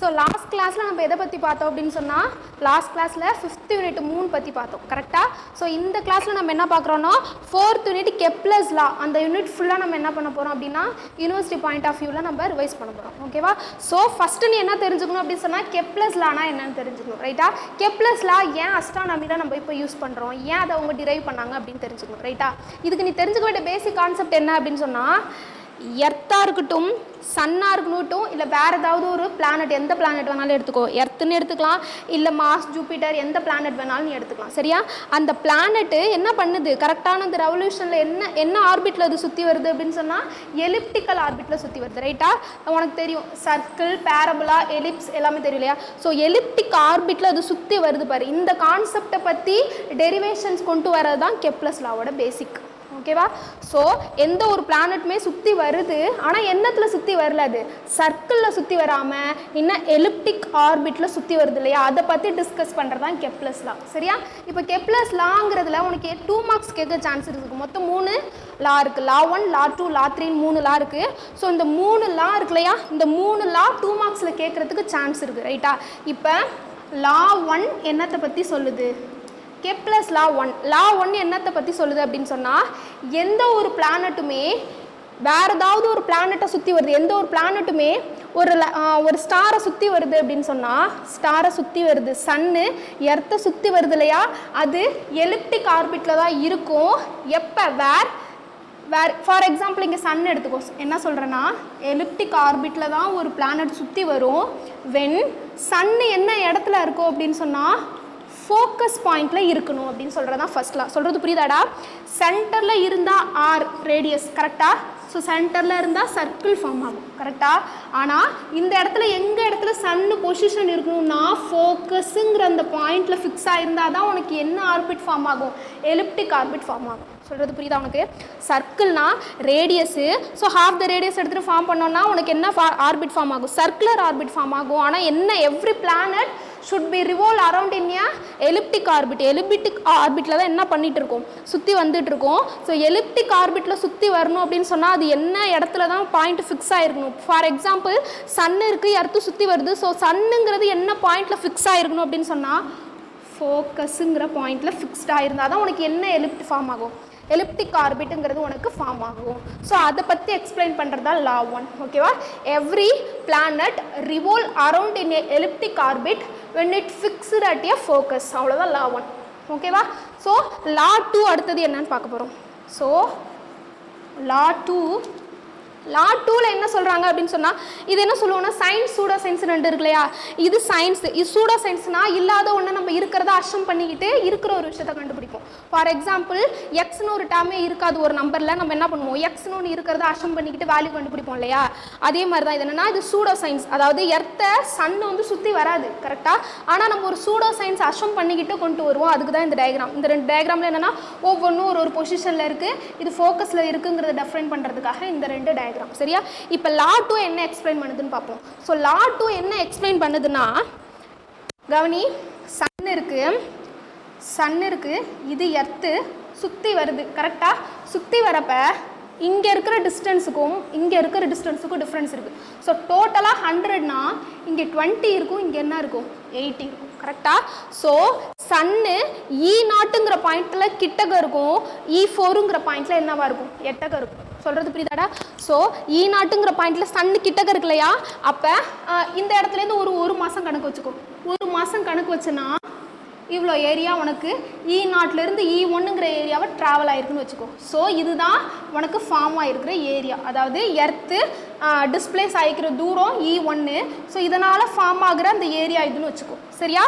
So last கிளாஸில் நம்ம எதை பற்றி பார்த்தோம் அப்படின்னு சொன்னால் லாஸ்ட் கிளாஸில் 5th யூனிட் 3 பற்றி பார்த்தோம் கரெக்டாக. ஸோ இந்த கிளாஸில் நம்ம என்ன பார்க்குறோன்னா 4th யூனிட் கெப்லர்ஸ் லா அந்த யூனிட் ஃபுல்லாக நம்ம என்ன பண்ண போகிறோம் அப்படின்னா யூனிவர்சிட்டி பாயிண்ட் ஆஃப் வியூவில் நம்ம ரிவைஸ் பண்ண போகிறோம் ஓகேவா. ஸோ ஃபஸ்ட்டு நீ என்ன தெரிஞ்சுக்கணும் அப்படின்னு சொன்னால் கெப்லர்ஸ் லானா என்னன்னு தெரிஞ்சுக்கணும் ரைட்டா. கெப்லர்ஸ் லா ஏன் அஸ்ட்ரானமியில் நம்ம இப்போ யூஸ் பண்ணுறோம், ஏன் அதை அவங்க டிரைவ் பண்ணாங்க அப்படின்னு தெரிஞ்சுக்கணும் ரைட்டா. இதுக்கு நீ தெரிஞ்சுக்க வேண்டிய பேசிக் கான்செப்ட் என்ன அப்படின்னு சொன்னால் எர்த்தாக இருக்கட்டும் சன்னாக இருக்கட்டும் இல்லை வேறு ஏதாவது ஒரு பிளானட் எந்த பிளானட் வேணாலும் எடுத்துக்கோ, எர்த்துன்னு எடுத்துக்கலாம் இல்லை மார்ஸ் ஜூபிட்டர் எந்த பிளானட் வேணாலும் நீ எடுத்துக்கலாம் சரியா. அந்த பிளானட்டு என்ன பண்ணுது கரெக்டான அந்த ரெவல்யூஷனில் என்ன ஆர்பிட்டில் அது சுற்றி வருது அப்படின்னு சொன்னால் எலிப்டிக்கல் ஆர்பிட்டில் சுற்றி வருது ரைட்டா. உனக்கு தெரியும் சர்க்கிள் பேரபுலா எலிப்ஸ் எல்லாமே தெரியும் இல்லையா. ஸோ எலிப்டிக் ஆர்பிட்டில் அது சுற்றி வருது பாரு. இந்த கான்செப்டை பற்றி டெரிவேஷன்ஸ் கொண்டு வரது தான் கெப்லர்ஸ் லாவோட பேசிக் ஓகேவா. ஸோ எந்த ஒரு பிளானட்டுமே சுற்றி வருது ஆனால் என்னத்தில் சுற்றி வரல, அது சர்க்கிளில் சுற்றி வராமல் இன்னும் எலிப்டிக் ஆர்பிட்டில் சுற்றி வருது இல்லையா. அதை பற்றி டிஸ்கஸ் பண்ணுறது தான் கெப்லர்ஸ் லா சரியா. இப்போ கெப்லர்ஸ் லாங்கிறதுல உனக்கு 2 மார்க்ஸ் கேட்க சான்ஸ் இருக்குது. மொத்தம் 3 லா இருக்குது, லா 1 லா 2 லா 3 3 லா இருக்குது. ஸோ இந்த 3 லா இருக்கு இல்லையா, இந்த 3 லா 2 மார்க்ஸில் கேட்குறதுக்கு சான்ஸ் இருக்குது ரைட்டா. இப்போ லா 1 என்னத்தை பற்றி சொல்லுது, கெப்லர்ஸ் லா 1 லா 1 என்னத்தை பற்றி சொல்லுது அப்படின்னு சொன்னால் எந்த ஒரு பிளானட்டுமே வேறு ஏதாவது ஒரு பிளானட்டை சுற்றி வருது, எந்த ஒரு பிளானட்டுமே ஒரு ஸ்டாரை சுற்றி வருது அப்படின்னு சொன்னால் ஸ்டாரை சுற்றி வருது சன்னு எர்த்தை சுற்றி வருது இல்லையா, அது எலிப்டிக் ஆர்பிட்டில் தான் இருக்கும். எப்போ வேர் ஃபார் எக்ஸாம்பிள் இங்கே சன் எடுத்துக்கோ, என்ன சொல்கிறேன்னா எலிப்டிக் ஆர்பிட்டில் தான் ஒரு பிளானட் சுற்றி வரும் வென் சன்னு என்ன இடத்துல இருக்கும் அப்படின்னு சொன்னால் ஃபோக்கஸ் பாயிண்டில் இருக்கணும் அப்படின்னு சொல்கிறது தான் ஃபர்ஸ்ட் லா. சொல்கிறது புரியுதாடா. சென்டரில் இருந்தால் ஆர் ரேடியஸ் கரெக்டாக, ஸோ சென்டரில் இருந்தால் சர்க்கிள் ஃபார்ம் ஆகும் கரெக்டாக. ஆனால் இந்த இடத்துல எங்கள் இடத்துல சன்னு பொசிஷன் இருக்கணும்னா ஃபோக்கஸுங்கிற அந்த பாயிண்டில் ஃபிக்ஸ் ஆகிருந்தால் தான் உனக்கு என்ன ஆர்பிட் ஃபார்ம் ஆகும், எலிப்டிக் ஆர்பிட் ஃபார்ம் ஆகும். சொல்கிறது புரியுதா உனக்கு. சர்க்கிள்னா radius, so half the radius எடுத்துகிட்டு ஃபார்ம் பண்ணோன்னா உனக்கு என்ன ஆர்பிட் ஃபார்ம் ஆகும், சர்க்குலர் ஆர்பிட் ஃபார்ம் ஆகும். ஆனால் என்ன every planet should be revolve around in a elliptic orbit. elliptic orbitல தான் என்ன பண்ணிட்டு இருக்கோம், சுற்றி வந்துட்டு இருக்கோம். ஸோ எலிப்டிக் ஆர்பிட்டில் சுற்றி வரணும் அப்படின்னு சொன்னால் அது என்ன இடத்துல தான் பாயிண்ட் ஃபிக்ஸ் ஆகிருக்கணும். ஃபார் எக்ஸாம்பிள் சன்னு இருக்குது எர்த்து சுற்றி வருது, ஸோ சன்னுங்கிறது என்ன பாயிண்டில் ஃபிக்ஸ் ஆகிருக்கணும் அப்படின்னு சொன்னால் ஃபோக்கஸுங்கிற பாயிண்டில் ஃபிக்ஸ்ட் ஆகிருந்தால் தான் உனக்கு என்ன எலிப்ட் ஃபார்ம் ஆகும், எலிப்டிக் ஆர்பிட்டுங்கிறது உனக்கு ஃபார்ம் ஆகும். ஸோ அதை பற்றி எக்ஸ்பிளைன் பண்ணுறது தான் லா 1 ஓகேவா. Every planet revolve around in a elliptic orbit when it fixed at a focus, அவ்வளோதான் லா 1 ஓகேவா. ஸோ லா 2 அடுத்தது என்னன்னு பார்க்க போகிறோம். ஸோ லா 2ல் என்ன சொல்கிறாங்க அப்படின்னு சொன்னால் இது என்ன சொல்லுவோம்னா சயின்ஸ் சூடோ சயின்ஸ் 2 இருக்கு இல்லையா. இது சயின்ஸ், இது சூடோ சயின்ஸ்னால் இல்லாத ஒன்று நம்ம இருக்கிறத அஷ்டம் பண்ணிக்கிட்டு இருக்கிற ஒரு விஷயத்தை கண்டுபிடிப்போம். ஃபார் எக்ஸாம்பிள் எக்ஸ்னு ஒரு டேமே இருக்காது ஒரு நம்பரில், நம்ம என்ன பண்ணுவோம் எக்ஸ்னு ஒன்று இருக்கிறத அஷ்டம் பண்ணிக்கிட்டு வேல்யூ கண்டுபிடிப்போம் இல்லையா. அதே மாதிரி தான் இது என்னென்னா இது சூடோ சயின்ஸ், அதாவது எர்த்தை சன்னு வந்து சுற்றி வராது கரெக்டாக. ஆனால் நம்ம ஒரு சூடோ சயின்ஸ் அஷ்டம் பண்ணிக்கிட்டு கொண்டு வருவோம். அதுக்கு தான் இந்த டயக்ராம். இந்த 2 டயக்ராமில் என்னென்னா ஒவ்வொன்றும் ஒரு பொசிஷனில் இருக்குது, இது ஃபோக்கஸில் இருக்குங்கிறத டிஃப்ரெண்ட் பண்ணுறதுக்காக இந்த 2 டயக்ராம் சரியா. இப்போ லா 2 என்ன எக்ஸ்பிளைன் பண்ணுதுன்னு பார்ப்போம். ஸோ லா 2 என்ன எக்ஸ்பிளைன் பண்ணுதுன்னா கவனி, சன் இருக்கு இது எர்த்து சுற்றி வருது கரெக்டாக. சுற்றி வரப்ப இங்கே இருக்கிற டிஸ்டன்ஸுக்கும் இங்கே இருக்கிற டிஸ்டன்ஸுக்கும் டிஃப்ரென்ஸ் இருக்குது. ஸோ டோட்டலாக 100னா இங்கே 20 இருக்கும், இங்கே என்ன இருக்கும் 80 இருக்கும் கரெக்டாக. ஸோ சன்னு E0ங்கிற பாயிண்டில் கிட்டக இருக்கும், E4ங்கிற பாயிண்டில் என்னவாக இருக்கும் எட்டக இருக்கும். சொல்கிறது புரியுதாடா. ஸோ E0ங்கிற பாயிண்டில் சன்னு கிட்டக இருக்கு இல்லையா. அப்போ இந்த இடத்துலேருந்து ஒரு மாதம் கணக்கு வச்சுக்கோ. ஒரு மாதம் கணக்கு வச்சுன்னா இவ்வளோ ஏரியா உனக்கு E0லேருந்து E1ங்கிற ஏரியாவை ட்ராவல் ஆகிருக்குன்னு வச்சுக்கோ. ஸோ இதுதான் உனக்கு ஃபார்ம் ஆகிருக்கிற ஏரியா, அதாவது எர்த்து டிஸ்பிளேஸ் ஆகிக்கிற தூரம் E1. ஸோ இதனால் ஃபார்ம் ஆகிற அந்த ஏரியா இதுன்னு வச்சுக்கோ சரியா.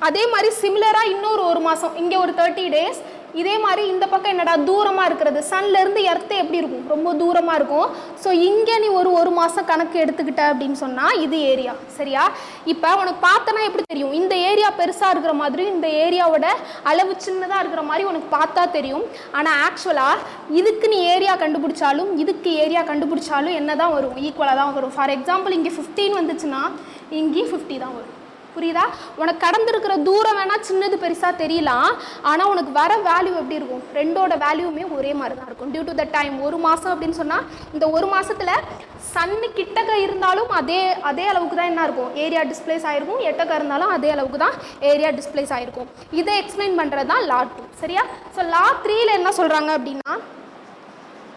அதே மாதிரி சிமிலராக இன்னொரு 1 மாதம் இங்கே ஒரு 30 days. இதே மாதிரி இந்த பக்கம் என்னடா தூரமாக இருக்கிறது சன்லேருந்து எர்த்து எப்படி இருக்கும், ரொம்ப தூரமாக இருக்கும். ஸோ இங்கே நீ ஒரு மாதம் கணக்கு எடுத்துக்கிட்ட அப்படின்னு சொன்னால் இது ஏரியா சரியா. இப்போ உனக்கு பார்த்தனா எப்படி தெரியும், இந்த ஏரியா பெருசாக இருக்கிற மாதிரி இந்த ஏரியாவோட அளவு சின்னதாக இருக்கிற மாதிரி உனக்கு பார்த்தா தெரியும். ஆனால் ஆக்சுவலாக இதுக்கு நீ ஏரியா கண்டுபிடிச்சாலும் இதுக்கு ஏரியா கண்டுபிடிச்சாலும் என்ன தான் வரும், ஈக்குவலாக தான் வரும். ஃபார் எக்ஸாம்பிள் இங்கே 15 வந்துச்சுன்னா இங்கேயும் 50 தான் வரும் புரியுதா? உனக்கு கடந்திருக்கிற தூரம் வேணால் சின்னது பெருசாக தெரியலாம், ஆனால் உனக்கு வர வேல்யூ எப்படி இருக்கும்? ரெண்டோட வேல்யூமே ஒரே மாதிரி தான் இருக்கும். Due to the time. ஒரு மாதம் அப்படின்னு சொன்னால் இந்த ஒரு மாதத்தில் சன்னு கிட்டக்க இருந்தாலும் அதே அளவுக்கு தான் என்ன இருக்கும்? ஏரியா டிஸ்பிளேஸ் ஆகிருக்கும். எட்டக்க இருந்தாலும் அதே அளவுக்கு தான் ஏரியா டிஸ்பிளேஸ் ஆகிருக்கும். இதை எக்ஸ்பிளைன் பண்ணுறது தான் லா 2. சரியா? ஸோ லா 3ல் என்ன சொல்கிறாங்க அப்படின்னா,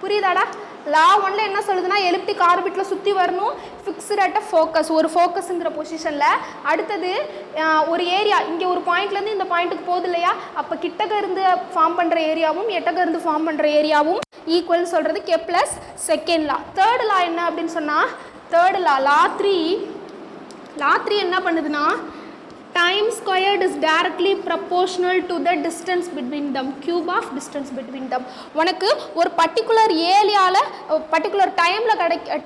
புரியுதாடா? லா 1ல் என்ன சொல்லுதுன்னா, எலிப்டிக் ஆர்பிட்டில் சுற்றி வரணும், ஃபிக்ஸ்டு அட் ஃபோக்கஸ், ஒரு ஃபோக்கஸுங்கிற பொசிஷனில். அடுத்தது ஒரு ஏரியா இங்கே ஒரு பாயிண்ட்லேருந்து இந்த பாயிண்ட்டுக்கு போகுது இல்லையா, அப்போ கிட்டக்க இருந்து ஃபார்ம் பண்ணுற ஏரியாவும் எட்டக்க இருந்து ஃபார்ம் பண்ணுற ஏரியாவும் ஈக்குவல் சொல்கிறது Kepler's second law. Third law என்ன அப்படின்னு சொன்னால், தேர்ட் லா லா 3 என்ன பண்ணுதுன்னா, time squared is directly proportional to the distance between them, cube of distance between them. உனக்கு ஒரு பர்டிகுலர் ஏரியாவில் பர்டிகுலர்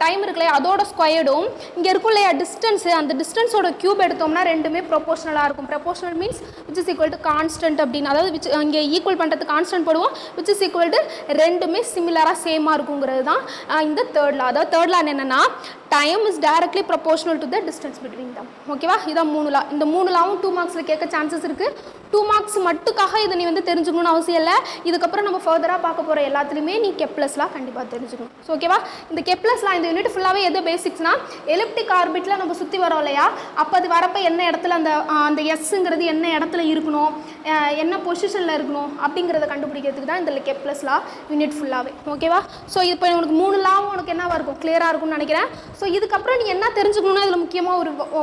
டைம் இருக்குல்லையா, அதோட ஸ்கொயர்டும் இங்கே இருக்கும் இல்லையா டிஸ்டன்ஸு, அந்த டிஸ்டன்ஸோட க்யூப் எடுத்தோம்னா ரெண்டுமே ப்ரொபோஷனலாக இருக்கும். Proportional means which is equal to constant அப்படின்னு, அதாவது இங்கே ஈக்குவல் பண்ணுறதுக்கு கான்ஸ்டன்ட் போடுவோம், விச் இஸ் ஈக்குவல் டு ரெண்டுமே சிமிலராக சேமாக இருக்குங்கிறது தான் இந்த தேர்ட் லா. அதாவது தேர்ட் லா என்னென்னா, time is directly proportional to the distance between தம். ஓகேவா? இதான் 3 லா. இந்த 3 லாவும் 2 மார்க்ஸில் கேட்க சான்சஸ் இருக்குது. 2 மார்க்ஸ் மட்டுக்காக இதை நீ தெரிஞ்சுக்கணும்னு அவசியம் இல்லை. இதுக்கப்புறம் நம்ம ஃபர்தராக பார்க்க போகிற எல்லாத்துலேயுமே நீ கெப்லர்ஸ்லாம் கண்டிப்பாக தெரிஞ்சுக்கணும். ஸோ ஓகேவா? இந்த கெப்லர்ஸ்லாம் இந்த யூனிட் ஃபுல்லாகவே எது பேசிக்ஸ்னால், எலிப்டிக் ஆர்பிட்டில் நம்ம சுற்றி வரோம் இல்லையா, அப்போ அது வரப்போ என்ன இடத்துல அந்த எஸ்ஸுங்கிறது என்ன இடத்துல இருக்கணும், என்ன பொசிஷனில் இருக்கணும் அப்படிங்கிறத கண்டுபிடிக்கிறதுக்கு தான் இந்த கெப்லர்ஸ்லாம் யூனிட் ஃபுல்லாகவே. ஓகேவா? ஸோ இப்போ உனக்கு 3 லாவும் உனக்கு என்னவாக இருக்கும்? கிளியராக இருக்கும்னு நினைக்கிறேன். ஸோ இதுக்கப்புறம் நீ என்ன தெரிஞ்சுக்கணும்னா, இதில் முக்கியமாக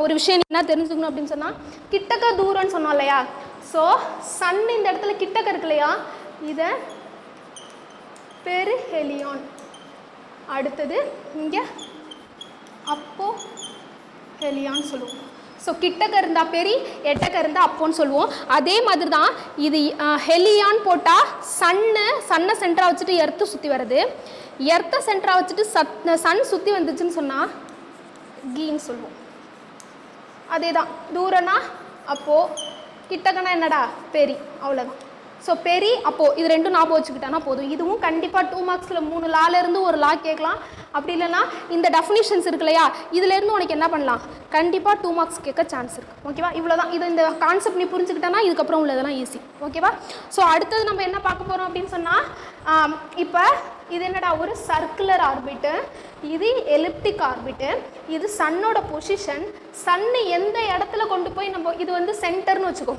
ஒரு விஷயம் என்ன தெரிஞ்சுக்கணும் அப்படின்னு சொன்னால், கிட்டக்க தூரம்னு சொன்னோம் இல்லையா. ஸோ சன் இந்த இடத்துல கிட்டக்க இருக்கு இல்லையா, இதை பெரிஹெலியான், அடுத்தது இங்கே அப்போ ஹெலியான்னு சொல்லுவோம். ஸோ கிட்டக்க இருந்தால் பெரி, எட்டக்க இருந்தால் அப்போன்னு சொல்லுவோம். அதே மாதிரி தான் இது ஹெலியான் போட்டால் சன்னை சென்டராக வச்சுட்டு எர்த்து சுற்றி வருது, எர்த்தை சென்டராக வச்சுட்டு சன் சுற்றி வந்துச்சுன்னு சொன்னால் கீன்னு சொல்லுவோம். அதே தான் தூரம்னா அப்போது, கிட்டக்கனா என்னடா பெரி, அவ்வளோதான். ஸோ பெரி அப்போது இது ரெண்டும் ஞாபகம் வச்சுக்கிட்டானா போதும். இதுவும் கண்டிப்பாக 2 மார்க்ஸில் 3 லாலேருந்து ஒரு லா கேட்கலாம். அப்படி இல்லைன்னா இந்த டெஃபினிஷன்ஸ் இருக்கு இல்லையா, இதுலேருந்து உனக்கு என்ன பண்ணலாம், கண்டிப்பாக 2 மார்க்ஸ் கேட்க சான்ஸ் இருக்குது. ஓகேவா? இவ்வளோ தான். இது இந்த கான்செப்ட் நீ புரிஞ்சுக்கிட்டனா இதுக்கப்புறம் உள்ளதெல்லாம் ஈஸி. ஓகேவா? ஸோ அடுத்தது நம்ம என்ன பார்க்க போகிறோம் அப்படின்னு சொன்னால், இப்போ இது என்னடா, ஒரு சர்க்குலர் ஆர்பிட்டு, இது எலிப்டிக் ஆர்பிட்டு, இது சன்னோட பொசிஷன். சன்னு எந்த இடத்துல கொண்டு போய் நம்ம, இது சென்டர்னு வச்சுக்கோ,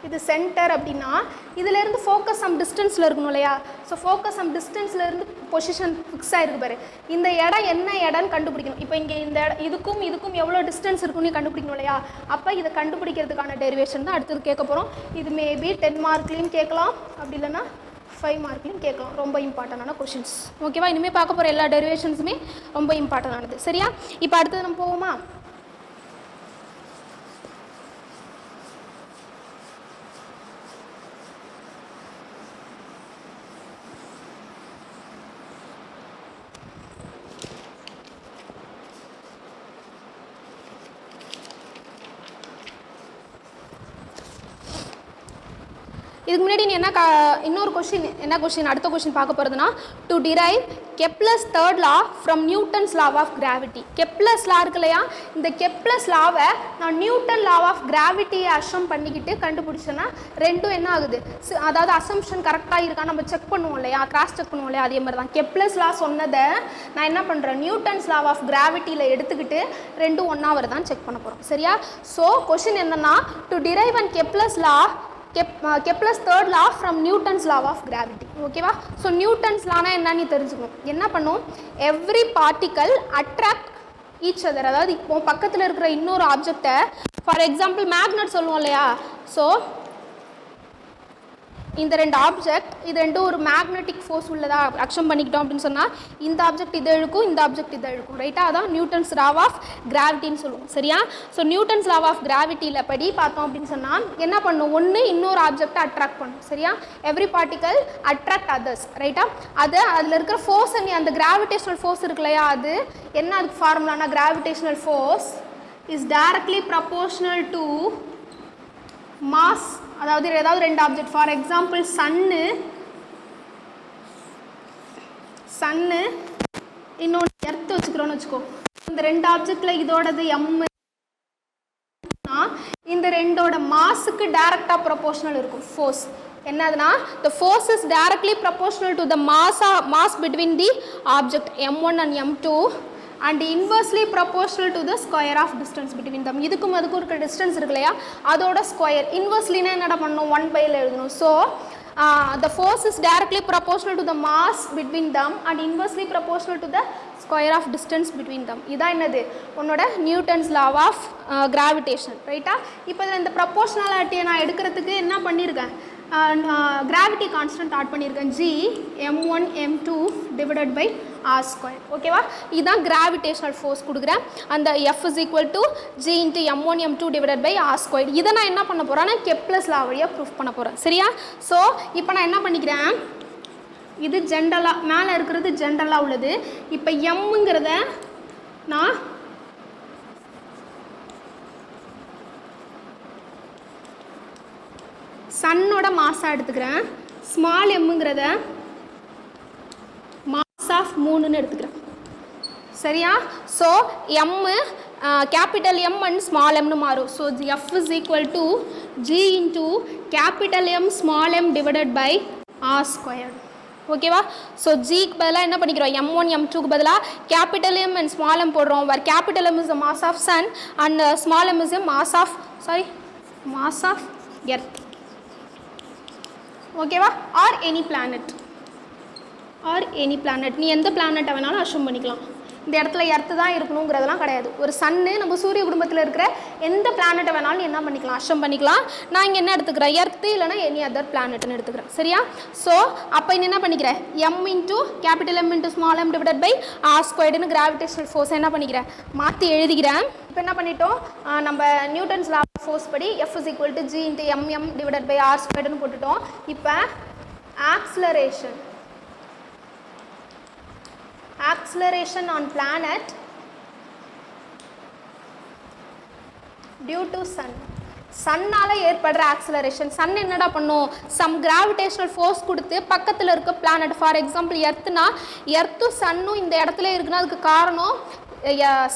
இது சென்டர் அப்படின்னா இதிலேருந்து ஃபோக்கஸ் சம் டிஸ்டன்ஸில் இருக்கணும் இல்லையா. ஸோ ஃபோக்கஸ் சம் டிஸ்டன்ஸ்லேருந்து பொசிஷன் ஃபிக்ஸ் ஆகிருக்கு பாரு. இந்த இடம் என்ன இடம்னு கண்டுபிடிக்கணும். இப்போ இங்கே இந்த இதுக்கும் எவ்வளோ டிஸ்டன்ஸ் இருக்குன்னு கண்டுபிடிக்கணும் இல்லையா. அப்போ இதை கண்டுபிடிக்கிறதுக்கான டெரிவேஷன் தான் அடுத்தது கேட்க போகிறோம். இது மேபி 10 மார்க்லேயும் கேட்கலாம், அப்படி இல்லைன்னா 5 மார்க்லையும் கேட்கலாம். ரொம்ப இம்பார்ட்டண்டான கொஷின்ஸ். ஓகேவா? இனிமேல் பார்க்க போகிற எல்லா டெரிவேஷன்ஸுமே ரொம்ப இம்பார்ட்டண்டானது. சரியா? இப்போ அடுத்தது நம்ம போவோமா? இதுக்கு முன்னாடி நீ இன்னொரு கொஸ்டின் அடுத்த கொஸ்டின் பார்க்க போகிறதுனா, to derive Kepler's third law from Newton's law of gravity. Kepler's law இருக்கு இல்லையா, இந்த கெப்லர்ஸ் லாவை நான் நியூட்டன் லா ஆஃப் கிராவிட்டியை அசம் பண்ணிக்கிட்டு கண்டுபிடிச்சேன்னா ரெண்டும் என்ன ஆகுது, அதாவது அசம்ஷன் கரெக்டாக இருக்கா நம்ம செக் பண்ணுவோம் இல்லையா, கிராஸ் செக் பண்ணுவோம் இல்லையா, அதே மாதிரி தான் கெப்லர்ஸ் லா சொன்னதை நான் என்ன பண்ணுறேன், நியூட்டன்ஸ் லா ஆஃப் கிராவிட்டியில் எடுத்துக்கிட்டு ரெண்டும் ஒன்றா வருதான்னு செக் பண்ண போகிறோம். சரியா? ஸோ கொஸ்டின் என்னன்னா, to derive and Kepler's law Kepler's third law from Newton's law of gravity. ஓகேவா? ஸோ நியூட்டன்ஸ் லானா என்னன்னு தெரிஞ்சுக்கணும். என்ன பண்ணும், every particle attract each other, அதாவது இப்போ பக்கத்தில் இருக்கிற இன்னொரு ஆப்ஜெக்டை, ஃபார் எக்ஸாம்பிள் மேக்னெட் சொல்லுவோம் இல்லையா. ஸோ இந்த ரெண்டு ஆப்ஜெக்ட், இது ரெண்டும் ஒரு மேக்னெட்டிக் ஃபோர்ஸ் உள்ளதாக அக்சம் பண்ணிக்கிட்டோம் அப்படின்னு சொன்னால், இந்த ஆப்ஜெக்ட் இதை இழுக்கும், இந்த ஆப்ஜெக்ட் இதை இழுக்கும். ரைட்டாக? அதான் நியூட்டன்ஸ் லா ஆஃப் கிராவிட்டின்னு சொல்லுவோம். சரியா? ஸோ நியூட்டன்ஸ் லா ஆஃப் கிராவிட்டியில் படி பார்த்தோம் அப்படின்னு சொன்னால் என்ன பண்ணும், ஒன்று இன்னொரு ஆப்ஜெக்டை அட்ராக்ட் பண்ணும். சரியா? Every particle attract others. ரைட்டா? அதில் இருக்கிற ஃபோர்ஸ், அந்த கிராவிடேஷனல் ஃபோர்ஸ் இருக்கு இல்லையா, அது என்ன, அதுக்கு ஃபார்முலானா gravitational force is directly proportional to mass. அதாவது ஏதாவது ரெண்டு ஆப்ஜெக்ட், ஃபார் எக்ஸாம்பிள் சன்னு இன்னொன்று எர்த்து வச்சுக்கிறோன்னு வச்சுக்கோ. இந்த ரெண்டு ஆப்ஜெக்டில் இதோடது எம் உங்களோட மாஸுக்கு டைரக்டாக ப்ரொபோஷனல் இருக்கும் ஃபோர்ஸ். என்னதுன்னா the force is directly proportional to the mass between the object m1 and m2 and inversely proportional to the square of distance between them. இதுக்கும் அதுக்கும் இருக்கிற டிஸ்டன்ஸ் இருக்கு இல்லையா, அதோட ஸ்கொயர். இன்வெர்ஸ்லினா என்னடா பண்ணணும், 1/ல எழுதணும். So the force is directly proportional to the mass between them and inversely proportional to the square of distance between them. இதான் என்னது உன்னோட நியூட்டன்ஸ் லா ஆஃப் கிராவிடேஷன், ரைட்டா? இப்போ இதில் இந்த ப்ரொபோஷனாலிட்டியை நான் எடுக்கிறதுக்கு என்ன பண்ணியிருக்கேன், கிராவிட்டி கான்ஸ்டன்ட் ஆட் பண்ணியிருக்கேன், g m1 m2 divided by R square. ஓகேவா? இதுதான் கிராவிடேஷனல் ஃபோர்ஸ் கொடுக்குறேன். அந்த f is equal to g into m1 m2 divided by R square. இதை நான் என்ன பண்ண போகிறேன், நான் கெப்லர்ஸ் லா வழியாக ப்ரூஃப் பண்ண போகிறேன். சரியா? ஸோ இப்போ நான் என்ன பண்ணிக்கிறேன், இது ஜென்ரலாக மேலே இருக்கிறது ஜென்ரலாக உள்ளது. இப்போ எம்ங்கிறத நான் சன்னோட மாஸாக எடுத்துக்கிறேன். ஸ்மால் எம்ங்கிறத மாஸ் ஆஃப் 3ன்னு எடுத்துக்கிறேன். சரியா? So M capital M and small எம்னு மாறும். So F is equal to G into capital M small M divided by R square. ஓகேவா? ஸோ ஜிக்கு பதிலாக என்ன பண்ணிக்கிறோம், m1 m2க்கு பதிலாக capital M and small M போடுறோம். Where capital M is the mass of sun and small M is the mass of earth. ஓகேவா? Or any planet, நீ எந்த பிளானட்டை வேணாலும் அஷ்யூம் பண்ணிக்கலாம். இந்த இடத்துல எர்த்து தான் இருக்கணுங்கிறதெல்லாம் கிடையாது. ஒரு சன்னு நம்ம சூரிய குடும்பத்தில் இருக்கிற எந்த பிளானட்டை வேணாலும் நீ என்ன பண்ணிக்கலாம், அஷ்யூம் பண்ணிக்கலாம். நான் இங்கே என்ன எடுத்துக்கிறேன், எர்த்து இல்லைனா எனி அதர் பிளானட்னு எடுத்துக்கிறேன். சரியா? ஸோ அப்போ இன்னும் என்ன பண்ணிக்கிறேன், m into capital M into small M divided by R ஸ்கொயர்டுன்னு கிராவிடேஷனல் ஃபோர்ஸ் என்ன பண்ணிக்கிறேன், மாற்றி எழுதிக்கிறேன். இப்போ என்ன பண்ணிட்டோம், நம்ம நியூட்டன்ஸ் லா ஃபோர்ஸ் படி f is equal to g into mm divided by r squared னு போட்டுட்டோம். இப்போ acceleration on planet due to sun. சன்னால ஏற்படுற ஆக்சிலரேஷன். சன் என்னடா பண்ணும், சம் கிராவிடேஷனல் ஃபோர்ஸ் கொடுத்து பக்கத்தில் இருக்க பிளானட், ஃபார் எக்ஸாம்பிள் எர்த்துனா எர்த்தும் சன்னும் இந்த இடத்துல இருக்குன்னா அதுக்கு காரணம்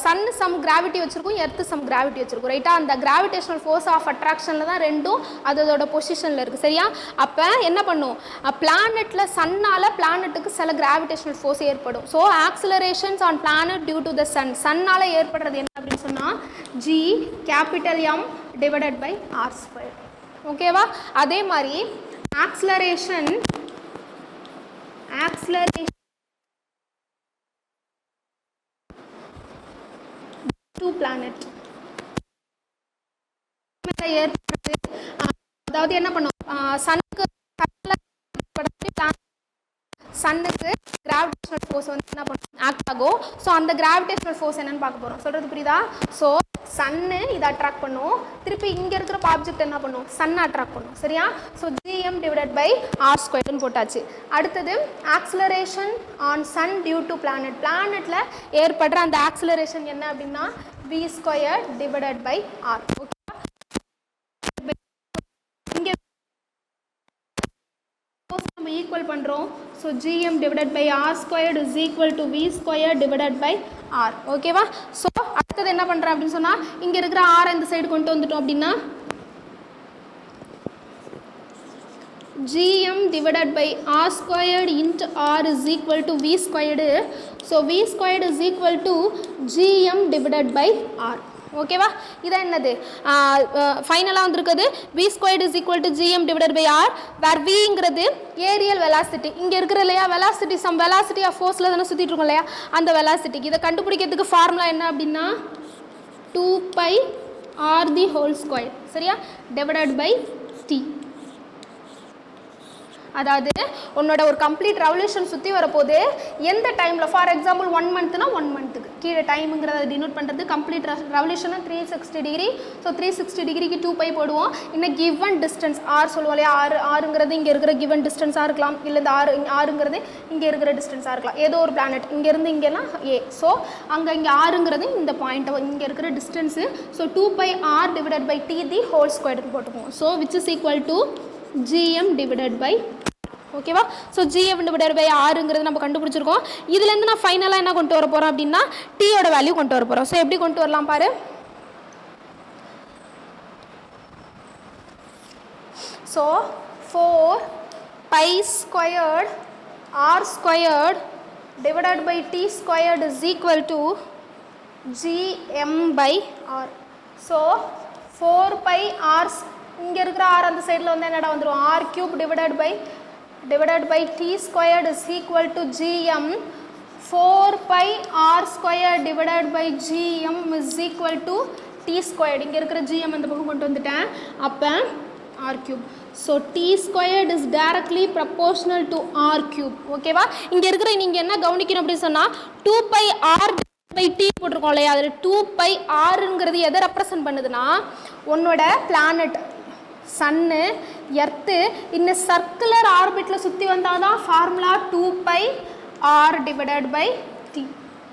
சன் சம் கிராவிட்டி வச்சுருக்கும், எர்த்து சம் கிராவிட்டி வச்சுருக்கும், ரைட்டா? அந்த கிராவிடேஷனல் ஃபோர்ஸ் ஆஃப் அட்ராக்ஷனில் தான் ரெண்டும் அதோட பொசிஷனில் இருக்குது. சரியா? அப்போ என்ன பண்ணும், பிளானெட்டில் சன்னால் பிளானட்டுக்கு சில கிராவிடேஷனல் ஃபோர்ஸ் ஏற்படும். So accelerations on planet due to the sun. சன்னால் ஏற்படுறது என்ன அப்படின்னு சொன்னால் G capital M divided by R square. ஓகேவா? அதே மாதிரி ஆக்சிலரேஷன் to planet ஏற்படுறது. அதாவது என்ன பண்ணும், சன்னுக்கு கிராவிடேஷனல் ஃபோர்ஸ் வந்து என்ன பண்ணும், ஆக்ட் ஆகும். ஸோ அந்த கிராவிடேஷனல் ஃபோர்ஸ் என்னன்னு பார்க்க போகிறோம். சொல்கிறது புரியுதா? ஸோ சன்னு இதை அட்ராக்ட் பண்ணும், திருப்பி இங்கே இருக்கிற ஆப்ஜெக்ட் என்ன பண்ணும், சன்னை அட்ராக்ட் பண்ணும். சரியா? So GM divided by R ஸ்கொயர்னு போட்டாச்சு. அடுத்தது acceleration on sun due to planet. பிளானட்டில் ஏற்படுற அந்த ஆக்சிலரேஷன் என்ன அப்படின்னா V square divided by R. Okay, இங்கே நம்ம ஈக்குவல் பண்ணுறோம். So GM divided by R squared is equal to V square divided by R. ஓகேவா? ஸோ அடுத்தது என்ன பண்ணுறேன் அப்படின்னு சொன்னால் இங்கே இருக்கிற ஆரை இந்த சைடு கொண்டு வந்துட்டோம் அப்படின்னா gm divided by r squared into r is equal to v squared. So v squared is equal to gm divided by r. ஓகேவா? இதான் என்னது ஃபைனலாக வந்திருக்குது v squared is equal to gm divided by r, where vங்கிறது aerial velocity. இங்கே இருக்கிற இல்லையா velocity, some velocity of ஃபோர்ஸில் தானே சுற்றிட்டு இருக்கோம் இல்லையா, அந்த வெலாசிட்டிக்கு இதை கண்டுபிடிக்கிறதுக்கு ஃபார்முலா என்ன அப்படின்னா 2π r the whole square. சரியா? Divided by t. அதாவது உன்னோட ஒரு கம்ப்ளீட் ரெவல்யூஷன் சுற்றி வரப்போது எந்த டைமில், ஃபார் எக்ஸாம்பிள் 1 மந்த்னா 1 மந்த்துக்கு கீழே டைமுங்கிறத டினோட் பண்ணுறது. கம்ப்ளீட் ரெவல்யூஷனை 360 டிகிரி. ஸோ 360 டிகிரிக்கு 2π போடுவோம். இன்னும் கிவன் டிஸ்டன்ஸ் ஆர் சொல்லுவோம் இல்லையா, ஆறுங்கிறது இங்கே இருக்கிற கிவன் டிஸ்டன்ஸாக இருக்கலாம், இல்லை இந்த ஆறுங்கிறது இங்கே இருக்கிற டிஸ்டன்ஸாக இருக்கலாம். ஏதோ ஒரு பிளானட் இங்கேருந்து இங்கெல்லாம் ஏ. ஸோ இங்கே ஆறுங்கிறது இந்த பாயிண்ட்டை இங்கே இருக்கிற distance. So 2π r divided by t the whole ஸ்கொயர்டுக்கு போட்டுக்குவோம். So which is equal to gm divided by. ஓகேவா? ஸோ gm டிவைடட் பை ஆறுங்கிறது நம்ம கண்டுபிடிச்சிருக்கோம். இதுலேருந்து நான் ஃபைனலாக என்ன கொண்டு வர போகிறோம் அப்படின்னா டீயோட வேல்யூ கொண்டு வர போகிறோம். ஸோ எப்படி கொண்டு வரலாம் பாரு. So 4 pi squared r squared divided by t squared is equal to gm by r. So 4 pi r, இங்கே இருக்கிற r அந்த சைடில் வந்து என்னடா வந்துடும், r cube divided by t squared is equal to gm. 4 pi r squared divided by gm is equal to t squared. இங்கே இருக்கிற gm அந்த பக்கம் கொண்டு வந்துட்டேன், அப்போ r cube. So t squared is directly proportional to r cube. ஓகேவா? இங்கே இருக்கிற நீங்கள் என்ன கவனிக்கணும் அப்படின்னு சொன்னால் 2 pi r by t போட்டிருக்கோம் இல்லையா, அதில் 2 pi rங்கிறது எதை ரெப்ரசன்ட் பண்ணுதுன்னா உன்னோட பிளானட் சன்னு எர்த்து இந்த சர்க்குலர் ஆர்பிட்டில் சுற்றி வந்தால் தான் formula 2 pi r divided by t.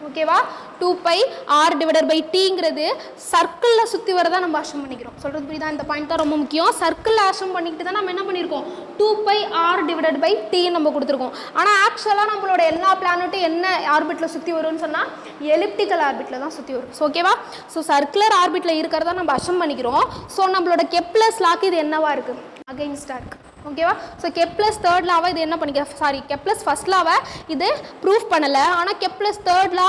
ஓகேவா? 2 pi r divided by tங்கிறது சர்க்கிளில் சுற்றி வரதான் நம்ம அசம் பண்ணிக்கிறோம். சொல்கிறது புரியுதா? இந்த பாயிண்ட் தான் ரொம்ப முக்கியம். சர்க்கிளில் அசம் பண்ணிக்கிட்டு தான் நம்ம என்ன பண்ணியிருக்கோம், 2 pi r divided by t நம்ம கொடுத்துருக்கோம். ஆனால் ஆக்சுவலாக நம்மளோட எல்லா பிளானட்டும் என்ன ஆர்பிட்டில் சுற்றி வரும்னு சொன்னால் எலிப்டிக்கல் ஆர்பிட்டில் தான் சுற்றி வரும். ஸோ ஓகேவா? ஸோ சர்க்குலர் ஆர்பிட்டில் இருக்கிறதா நம்ம அசம் பண்ணிக்கிறோம். ஸோ நம்மளோட கெப்லர்ஸ் லாக்கு இது என்னவா இருக்குது, அகைன்ஸ்டாக இருக்குது. ஓகேவா? ஸோ கெப்லர்ஸ் தேர்ட் லாவை இது என்ன பண்ணிக்க, சாரி கெப்லர்ஸ் ஃபர்ஸ்ட் லாவை இது ப்ரூஃப் பண்ணலை. ஆனால் Kepler's third law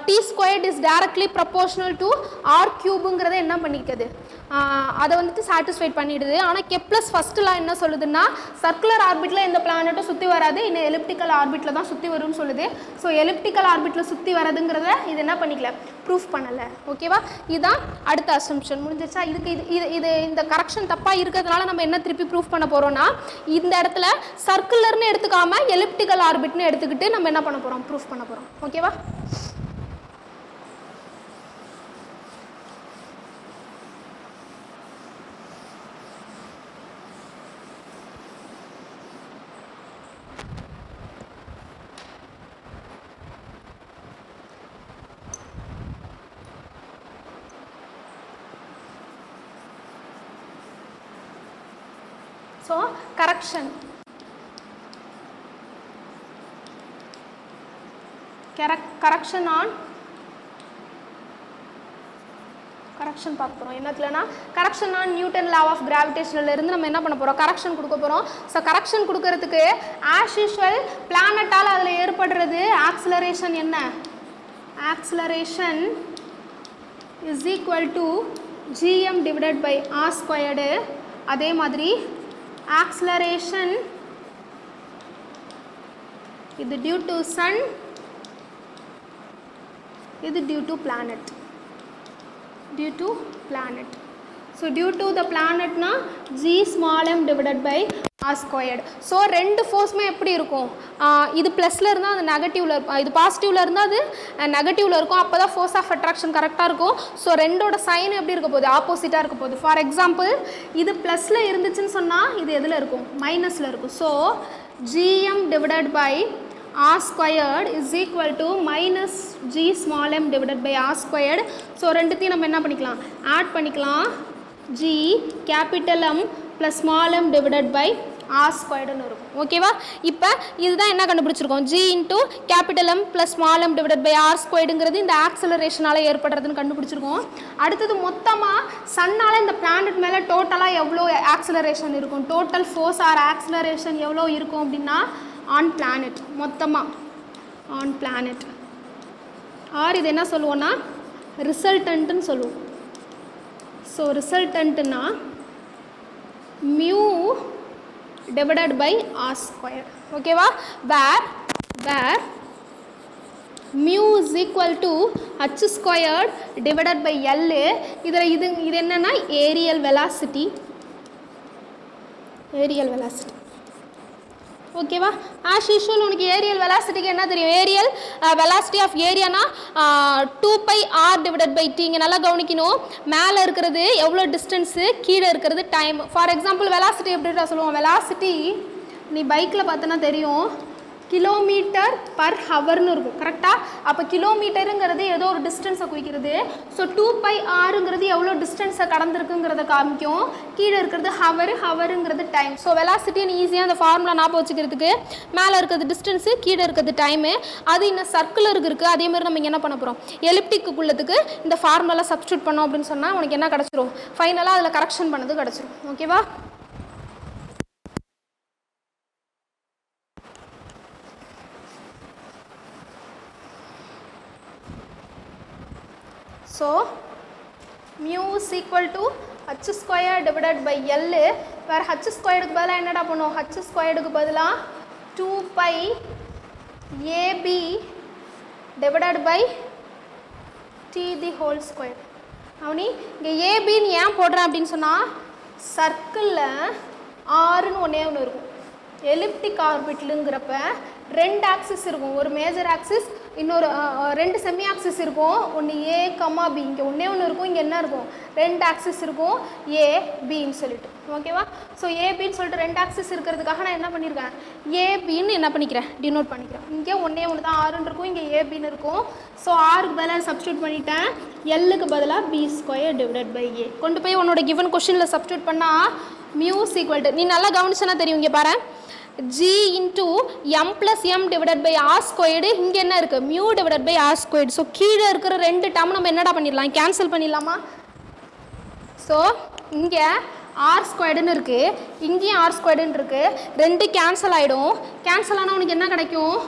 T squared is directly proportional to R கியூபுங்கிறத என்ன பண்ணிக்கிறது, அதை வந்துட்டு சாட்டிஸ்ஃபைட் பண்ணிடுது. ஆனால் கெப்லர்ஸ் ஃபர்ஸ்ட் லா என்ன சொல்லுதுன்னா சர்க்குலர் ஆர்பிட்டில் எந்த பிளானட்டும் சுற்றி வராது, இன்னும் எலிப்டிக்கல் ஆர்பிட்டில் தான் சுற்றி வரும்னு சொல்லுது. ஸோ எலிப்டிக்கல் ஆர்பிட்டில் சுற்றி வரதுங்கிறத இது என்ன பண்ணிக்கல, ப்ரூஃப் பண்ணலை. ஓகேவா? இதுதான் அடுத்த அசம்ஷன். முடிஞ்சிச்சா? இதுக்கு இது இந்த கரெக்ஷன் தப்பாக இருக்கிறதுனால நம்ம என்ன திருப்பி ப்ரூஃப் பண்ண போகிறோம்னா இந்த இடத்துல சர்க்குலர்னு எடுத்துக்காம எலிப்டிக்கல் ஆர்பிட்னு எடுத்துக்கிட்டு நம்ம என்ன பண்ண போகிறோம், ப்ரூஃப் பண்ண போகிறோம். ஓகேவா? So correction on கரெக்ஷன் பார்க்க போகிறோம். என்னத்துலனா correction on Newton law of கிராவிடேஷனில் இருந்து நம்ம என்ன பண்ண போகிறோம், கரெக்ஷன் கொடுக்க போகிறோம். ஸோ கரெக்ஷன் கொடுக்கறதுக்கு ஆஸ் யூஷுவல் பிளானட்டால் அதில் ஏற்படுறது ஆக்சிலரேஷன் என்ன, acceleration is equal to gm divided by R squared. அதே மாதிரி acceleration இது due to sun, இது due to planet, so due to the planet na g small m divided by r squared. So ரெண்டு ஃபோர்ஸுமே எப்படி இருக்கும், இது ப்ளஸில் இருந்தால் அது நெகட்டிவில் இருக்கும், இது பாசிட்டிவில் இருந்தால் அது நெகட்டிவில் இருக்கும். அப்போ தான் ஃபோர்ஸ் ஆஃப் அட்ராக்ஷன் கரெக்டாக இருக்கும். ஸோ ரெண்டோட சைன் எப்படி இருக்க போகுது, ஆப்போசிட்டாக இருக்க போகுது. ஃபார் எக்ஸாம்பிள் இது ப்ளஸில் இருந்துச்சுன்னு சொன்னால் இது எதில் இருக்கும், மைனஸில் இருக்கும். So gm divided by r squared is equal to minus g small m divided by r squared. So ரெண்டுத்தையும் நம்ம என்ன பண்ணிக்கலாம், ஆட் பண்ணிக்கலாம். g capital M plus small m divided by r ஸ்கொயர்டுன்னு இருக்கும். ஓகேவா? இப்போ இதுதான் என்ன கண்டுபிடிச்சிருக்கோம், g into capital M plus small m divided by r ஸ்கொயர்டுங்கிறது இந்த ஆக்சிலரேஷனால் ஏற்படுறதுன்னு கண்டுபிடிச்சிருக்கோம். அடுத்தது மொத்தமாக சன்னால் இந்த பிளானட் மேலே டோட்டலாக எவ்வளோ ஆக்சிலரேஷன் இருக்கும், டோட்டல் ஃபோர்ஸ் ஆர் ஆக்சிலரேஷன் எவ்வளோ இருக்கும் அப்படின்னா ஆன் பிளானட், மொத்தமாக ஆன் பிளானட். ஆர் இது என்ன சொல்லுவோன்னா ரிசல்டன்ட்டுன்னு சொல்லுவோம். ஸோ ரிசல்டன்ட்டுன்னா mu divided by r squared. ஓகேவா? where mu is equal to h squared divided by L. இது என்னன்னா aerial velocity. ஓகேவா? ஆஸ் யூஷுவல் உனக்கு ஏரியல் வெலாசிட்டிக்கு என்ன தெரியும், ஏரியல் வெலாசிட்டி ஆஃப் ஏரியானா 2 pi r divided by t. இங்கே நல்லா கவனிக்கணும், மேலே இருக்கிறது எவ்வளோ டிஸ்டன்ஸு, கீழே இருக்கிறது டைம். ஃபார் எக்ஸாம்பிள் வெலாசிட்டி எப்படி சொல்லுவோம், வெலாசிட்டி நீ பைக்கில் பார்த்தோன்னா தெரியும் கிலோமீட்டர் பர் ஹவர்னு இருக்கும். கரெக்டாக? அப்போ கிலோமீட்டருங்கிறது ஏதோ ஒரு டிஸ்டன்ஸை குறிக்கிறது. ஸோ 2 pi rங்கிறது எவ்வளோ டிஸ்டன்ஸை கடந்திருக்குங்கிறத காமிக்கும். கீழே இருக்கிறது ஹவருங்கிறது டைம். ஸோ வெலாசிட்டியை ஈஸியாக அந்த ஃபார்முலா ஞாபகம் வச்சுக்கிறதுக்கு மேலே இருக்கிறது டிஸ்டன்ஸு, கீழே இருக்கிறது டைமு. அது இன்னும் சர்க்குலருக்கு இருக்குது. அதேமாதிரி நம்ம இங்கே என்ன பண்ண போகிறோம், எலிப்டிக்குள்ளதுக்கு இந்த ஃபார்முலாவில் சப்ஸ்டியூட் பண்ணோம் அப்படின்னு சொன்னால் உனக்கு என்ன கிடச்சிரும், ஃபைனலாக அதில் கரெக்ஷன் பண்ணது கிடச்சிரும். ஓகேவா? So mu is equal to h square divided by L. வேறு h ஸ்கொயர்டுக்கு பதிலாக என்னடா பண்ணும், h ஸ்கொயர்டுக்கு பதிலாக 2 pi ab divided by t the whole square. அவனி இங்கே ஏபின்னு ஏன் போடுறேன் அப்படின்னு சொன்னால், சர்க்கிளில் ஆறுன்னு ஒன்று இருக்கும். எலிப்டிக் ஆர்பிட்லுங்கிறப்ப 2 ஆக்சிஸ் இருக்கும், ஒரு மேஜர் ஆக்சிஸ், இன்னொரு 2 செமி ஆக்சிஸ் இருக்கும். ஒன்று ஏ கமா பி, இங்கே ஒன்று இருக்கும், இங்கே என்ன இருக்கும், 2 ஆக்சிஸ் இருக்கும், ஏ பின்னு சொல்லிட்டு. ஓகேவா? ஸோ ஏபின்னு சொல்லிட்டு 2 ஆக்சிஸ் இருக்கிறதுக்காக நான் என்ன பண்ணியிருக்கேன், ஏபின்னு என்ன பண்ணிக்கிறேன், டினோட் பண்ணிக்கிறேன். இங்கே ஒன்று தான் ஆறுன்னு இருக்கும், இங்கே ஏபின்னு இருக்கும். ஸோ ஆருக்கு பதிலாக சப்ஸ்டியூட் பண்ணிட்டேன், எல்லுக்கு பதிலாக பி ஸ்கொயர் டிவைடட் பை ஏ கொண்டு போய் உன்னோட கிவன் கொஷினில் சப்ஸ்டியூட் பண்ணால் மியூ ஈக்குவல் டு, நீ நல்லா கவனிச்சனா தெரியும், இங்கே பாரு, g into m plus m divided by r squared. இங்கே என்ன இருக்குது, mu divided by r squared. So கீழே இருக்கிற 2 டேர்ம் நம்ம என்னடா பண்ணிடலாம், கேன்சல் பண்ணிடலாமா? ஸோ இங்கே ஆர் ஸ்கொயர்டுன்னு இருக்குது, இங்கேயும் ஆர் ஸ்கொயர்டுன்னு இருக்குது, 2 கேன்சல் ஆகிடும். கேன்சல் ஆனால் உனக்கு என்ன கிடைக்கும்,